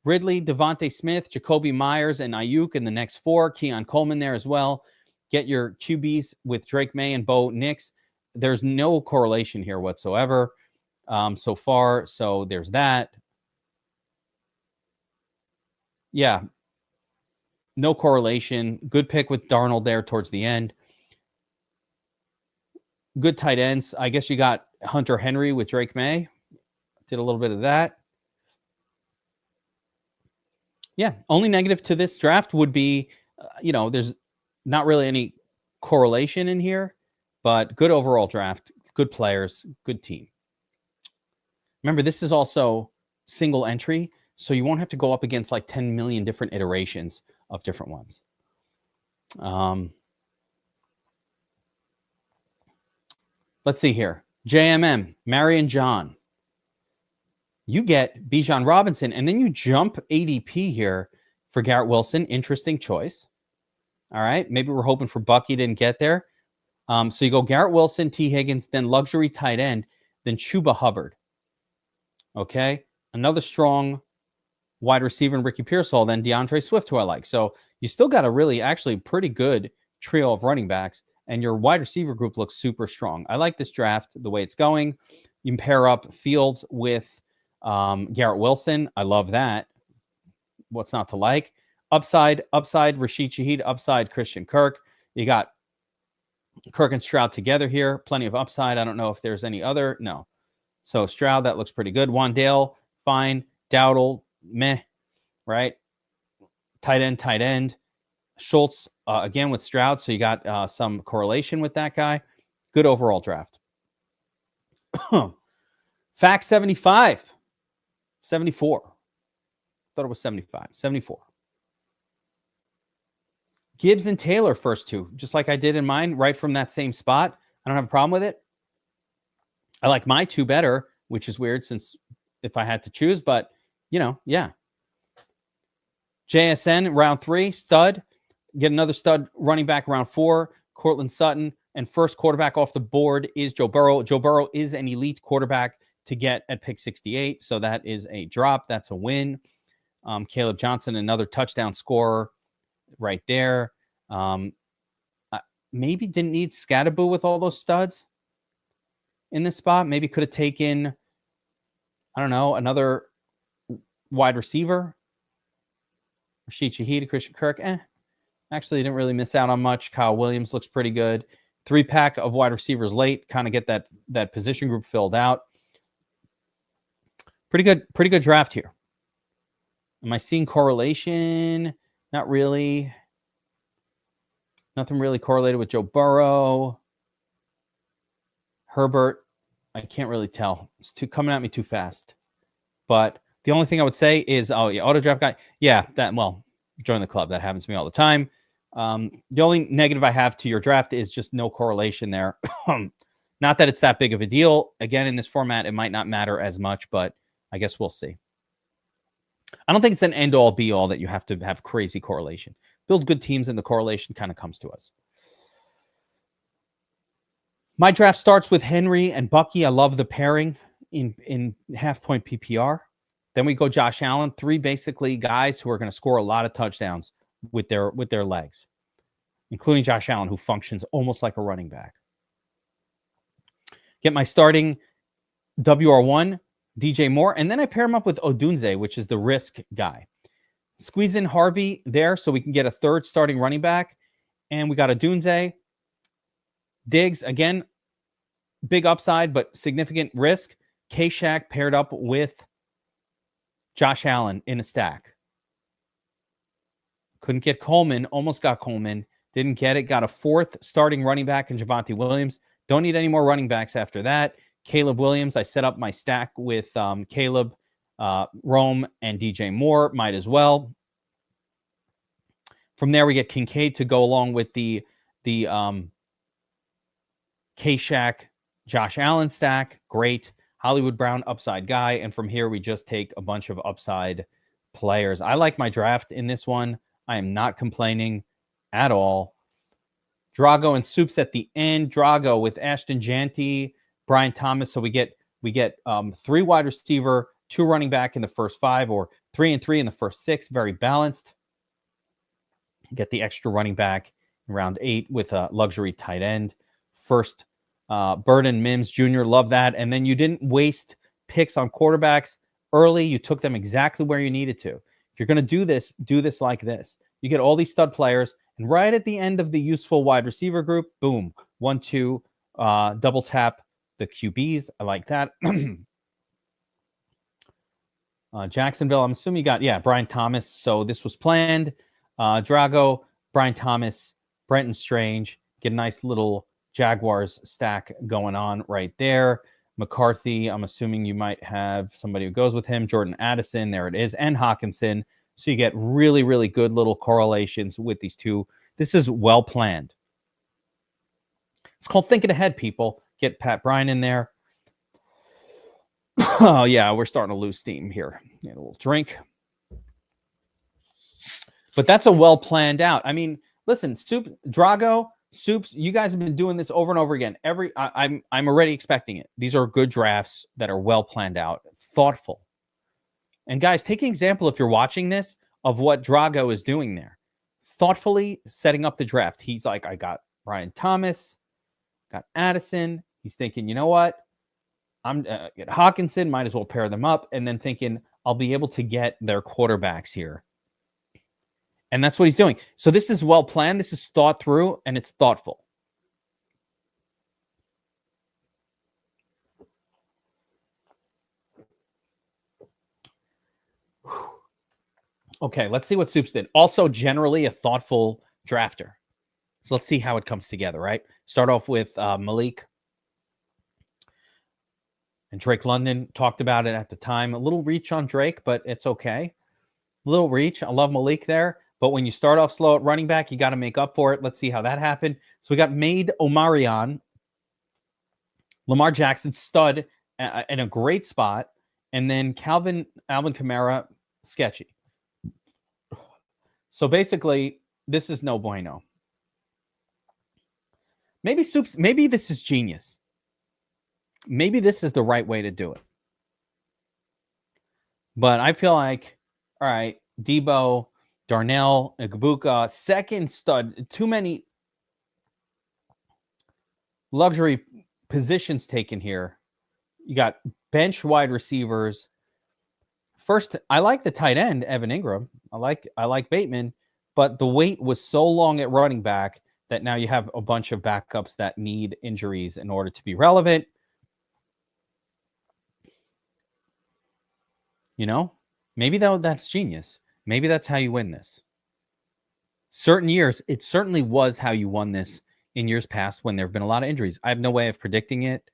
Ridley, Devontae Smith, Jacoby Myers, and Ayuk in the next 4. Keon Coleman there as well. Get your QBs with Drake May and Bo Nix. There's no correlation here whatsoever so far. So there's that. Yeah. No correlation. Good pick with Darnold there towards the end. Good tight ends. I guess you got Hunter Henry with Drake May. Did a little bit of that. Yeah. Only negative to this draft would be, there's not really any correlation in here, but good overall draft, good players, good team. Remember, this is also single entry, so you won't have to go up against like 10 million different iterations of different ones. Let's see here. JMM, Marion John. You get Bijan Robinson, and then you jump ADP here for Garrett Wilson. Interesting choice. All right. Maybe we're hoping for Bucky didn't get there. So you go Garrett Wilson, T. Higgins, then luxury tight end, then Chuba Hubbard. Okay. Another strong wide receiver in Ricky Pearsall, then DeAndre Swift, who I like. So you still got a really actually pretty good trio of running backs, and your wide receiver group looks super strong. I like this draft the way it's going. You can pair up Fields with Garrett Wilson. I love that. What's not to like? Upside, Rashid Shaheed, upside, Christian Kirk. You got Kirk and Stroud together here. Plenty of upside. I don't know if there's any other. No. So Stroud, that looks pretty good. Wandale, fine. Dowdle, meh. Right? Tight end. Schultz, again with Stroud. So you got some correlation with that guy. Good overall draft. Fact 75. 74. Thought it was 75. 74. Gibbs and Taylor first 2, just like I did in mine, right from that same spot. I don't have a problem with it. I like my 2 better, which is weird since if I had to choose, but yeah. JSN round 3, stud. Get another stud running back round 4, Cortland Sutton, and first quarterback off the board is Joe Burrow. Joe Burrow is an elite quarterback to get at pick 68, so that is a drop. That's a win. Caleb Johnson, another touchdown scorer. Right there. Maybe didn't need Scatterboo with all those studs in this spot. Maybe could have taken, I don't know, another wide receiver. Rashid Shaheed, Christian Kirk. Actually, didn't really miss out on much. Kyle Williams looks pretty good. 3-pack of wide receivers late. Kind of get that position group filled out. Pretty good draft here. Am I seeing correlation? Not really. Nothing really correlated with Joe Burrow. Herbert, I can't really tell. It's coming at me too fast. But the only thing I would say is, auto draft guy. Yeah, join the club. That happens to me all the time. The only negative I have to your draft is just no correlation there. Not that it's that big of a deal. Again, in this format, it might not matter as much, but I guess we'll see. I don't think it's an end-all, be-all that you have to have crazy correlation. Build good teams and the correlation kind of comes to us. My draft starts with Henry and Bucky. I love the pairing. in half-point PPR. Then we go Josh Allen, 3 basically guys who are going to score a lot of touchdowns with their legs, including Josh Allen, who functions almost like a running back. Get my starting WR1, DJ Moore, and then I pair him up with Odunze, which is the risk guy. Squeeze in Harvey there so we can get a third starting running back, and we got Odunze. Diggs, again, big upside, but significant risk. K-Shack paired up with Josh Allen in a stack. Couldn't get Coleman, almost got Coleman, didn't get it. Got a fourth starting running back in Javonte Williams. Don't need any more running backs after that. Caleb Williams, I set up my stack with Caleb, Rome, and DJ Moore. Might as well. From there, we get Kincaid to go along with the K-Shack, Josh Allen stack. Great. Hollywood Brown, upside guy. And from here, we just take a bunch of upside players. I like my draft in this one. I am not complaining at all. Drago and Soups at the end. Drago with Ashton Janty, Brian Thomas. So we get 3 wide receiver, 2 running back in the first 5, or 3 and 3 in the first 6. Very balanced. Get the extra running back in round 8 with a luxury tight end. First, Burden Mims Jr. Love that. And then you didn't waste picks on quarterbacks early. You took them exactly where you needed to. If you're going to do this like this. You get all these stud players, and right at the end of the useful wide receiver group, boom, 1, 2, double tap the QBs. I like that. Jacksonville, I'm assuming you got, Brian Thomas. So this was planned. Drago, Brian Thomas, Brenton Strange. Get a nice little Jaguars stack going on right there. McCarthy, I'm assuming you might have somebody who goes with him. Jordan Addison, there it is, and Hawkinson. So you get really, really good little correlations with these two. This is well planned. It's called thinking ahead, people. Get Pat Bryan in there. Oh, yeah, we're starting to lose steam here. Get a little drink. But that's a well planned out. I mean, listen, Drago, Soups, you guys have been doing this over and over again. I'm already expecting it. These are good drafts that are well planned out, thoughtful. And guys, take an example if you're watching this of what Drago is doing there. Thoughtfully setting up the draft. He's like, I got Brian Thomas, got Addison. He's thinking, you know what? I'm get Hawkinson, might as well pair them up. And then thinking, I'll be able to get their quarterbacks here. And that's what he's doing. So this is well planned. This is thought through, and it's thoughtful. Okay, let's see what Soups did. Also, generally a thoughtful drafter. So let's see how it comes together, right? Start off with Malik. And Drake London talked about it at the time. A little reach on Drake, but it's okay. A little reach. I love Malik there. But when you start off slow at running back, you got to make up for it. Let's see how that happened. So we got Made Omarion, Lamar Jackson, stud in a great spot. And then Alvin Kamara, sketchy. So basically, this is no bueno. Maybe Soups, maybe this is genius. Maybe this is the right way to do it. But I feel like, all right, Debo, Darnell, Igbuka, second stud, too many luxury positions taken here. You got bench wide receivers. First, I like the tight end, Evan Ingram. I like Bateman, but the wait was so long at running back that now you have a bunch of backups that need injuries in order to be relevant. You know, maybe that's genius. Maybe that's how you win this. Certain years, it certainly was how you won this in years past when there have been a lot of injuries. I have no way of predicting it.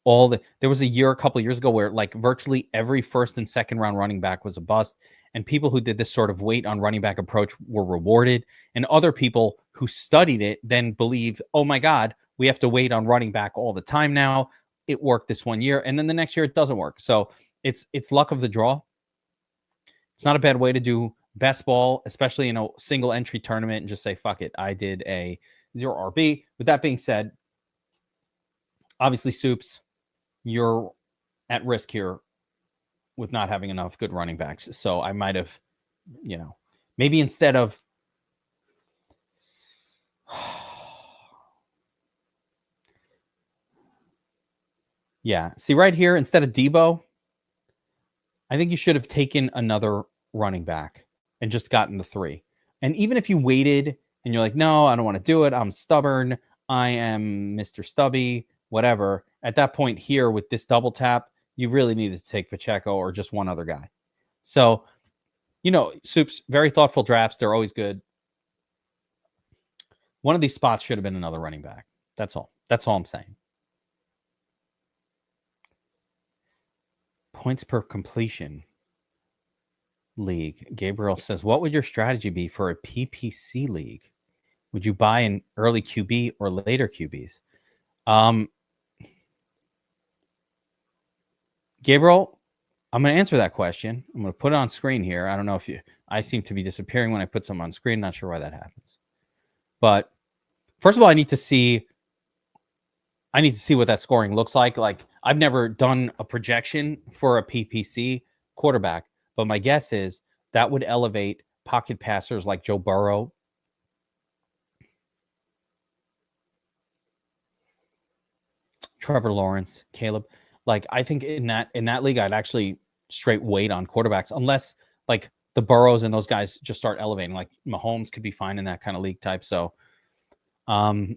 There was a couple of years ago where like virtually every first and second round running back was a bust, and people who did this sort of wait on running back approach were rewarded, and other people who studied it then believed, oh my God, we have to wait on running back all the time now. It worked this one year, and then the next year it doesn't work. So it's luck of the draw. It's not a bad way to do best ball, especially in a single entry tournament, and just say, fuck it, I did a 0 RB. With that being said, obviously, Soups, you're at risk here with not having enough good running backs. So I might have, maybe instead of yeah, see right here, instead of Debo, I think you should have taken another running back and just gotten the 3. And even if you waited and you're like, no, I don't want to do it, I'm stubborn, I am Mr. Stubby, whatever. At that point here with this double tap, you really needed to take Pacheco or just one other guy. So, Soups, very thoughtful drafts. They're always good. One of these spots should have been another running back. That's all. That's all I'm saying. Points per completion league. Gabriel says, what would your strategy be for a PPC league? Would you buy an early QB or later QBs? Gabriel, I'm going to answer that question. I'm going to put it on screen here. I don't know if I seem to be disappearing when I put something on screen. Not sure why that happens. But first of all, I need to see what that scoring looks like. Like, I've never done a projection for a PPC quarterback, but my guess is that would elevate pocket passers like Joe Burrow, Trevor Lawrence, Caleb. Like, I think in that league, I'd actually straight wait on quarterbacks unless like the Burrows and those guys just start elevating. Like Mahomes could be fine in that kind of league type. So, I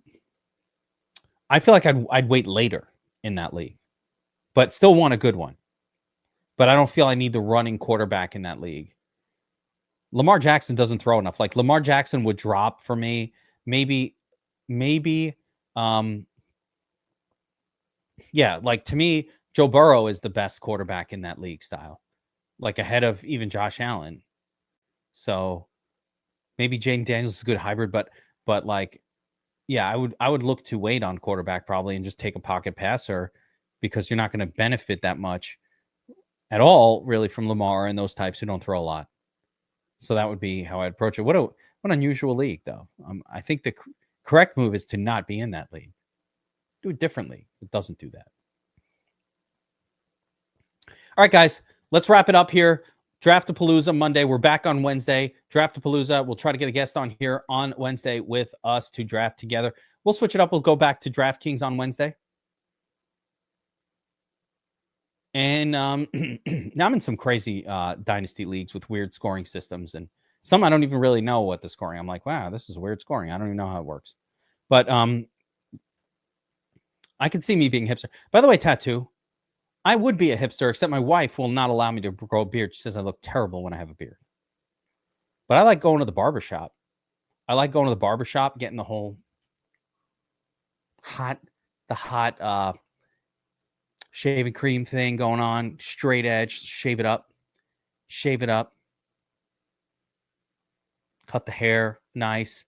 feel like I'd wait later in that league, but still want a good one. But I don't feel I need the running quarterback in that league. Lamar Jackson doesn't throw enough. Like, Lamar Jackson would drop for me. Maybe, yeah, like to me, Joe Burrow is the best quarterback in that league style, like ahead of even Josh Allen. So maybe Jaden Daniels is a good hybrid, but like, yeah, I would look to wait on quarterback probably and just take a pocket passer because you're not going to benefit that much at all really from Lamar and those types who don't throw a lot. So that would be how I'd approach it. What an unusual league though. I think the correct move is to not be in that league. Do it differently. It doesn't do that. All right, guys, let's wrap it up here. Draft-a-Palooza Monday. We're back on Wednesday. Draft-a-Palooza. We'll try to get a guest on here on Wednesday with us to draft together. We'll switch it up. We'll go back to DraftKings on Wednesday. And now I'm in some crazy dynasty leagues with weird scoring systems. And some I don't even really know what the scoring. I'm like, wow, this is weird scoring. I don't even know how it works. But I can see me being hipster. By the way, tattoo. I would be a hipster, except my wife will not allow me to grow a beard. She says I look terrible when I have a beard. But I like going to the barbershop. Getting the whole hot shaving cream thing going on, straight edge, shave it up, cut the hair nice,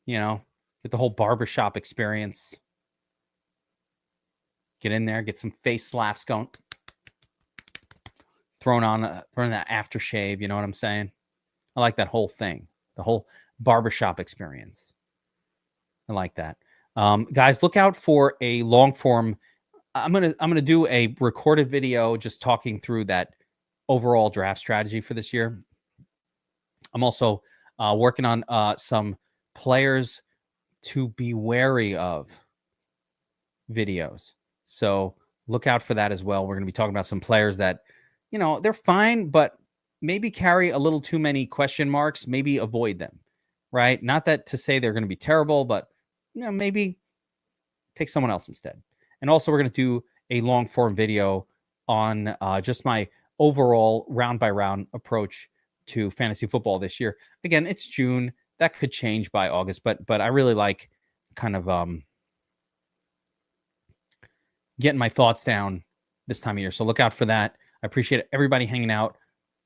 get the whole barbershop experience. Get in there, get some face slaps going, throwing that aftershave. You know what I'm saying? I like that whole thing, the whole barbershop experience. I like that. Guys, look out for a long form. I'm gonna do a recorded video just talking through that overall draft strategy for this year. I'm also working on some players to be wary of videos. So look out for that as well. We're going to be talking about some players that, they're fine, but maybe carry a little too many question marks. Maybe avoid them, right? Not that to say they're going to be terrible, but maybe take someone else instead. And also we're going to do a long form video on just my overall round by round approach to fantasy football this year. Again, it's June. That could change by August, but I really like kind of getting my thoughts down this time of year. So look out for that. I appreciate everybody hanging out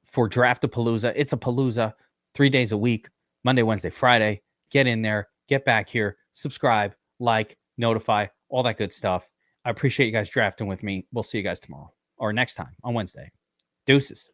for Draft-a-Palooza. It's a Palooza 3 days a week, Monday, Wednesday, Friday. Get in there, get back here, subscribe, like, notify, all that good stuff. I appreciate you guys drafting with me. We'll see you guys tomorrow or next time on Wednesday. Deuces.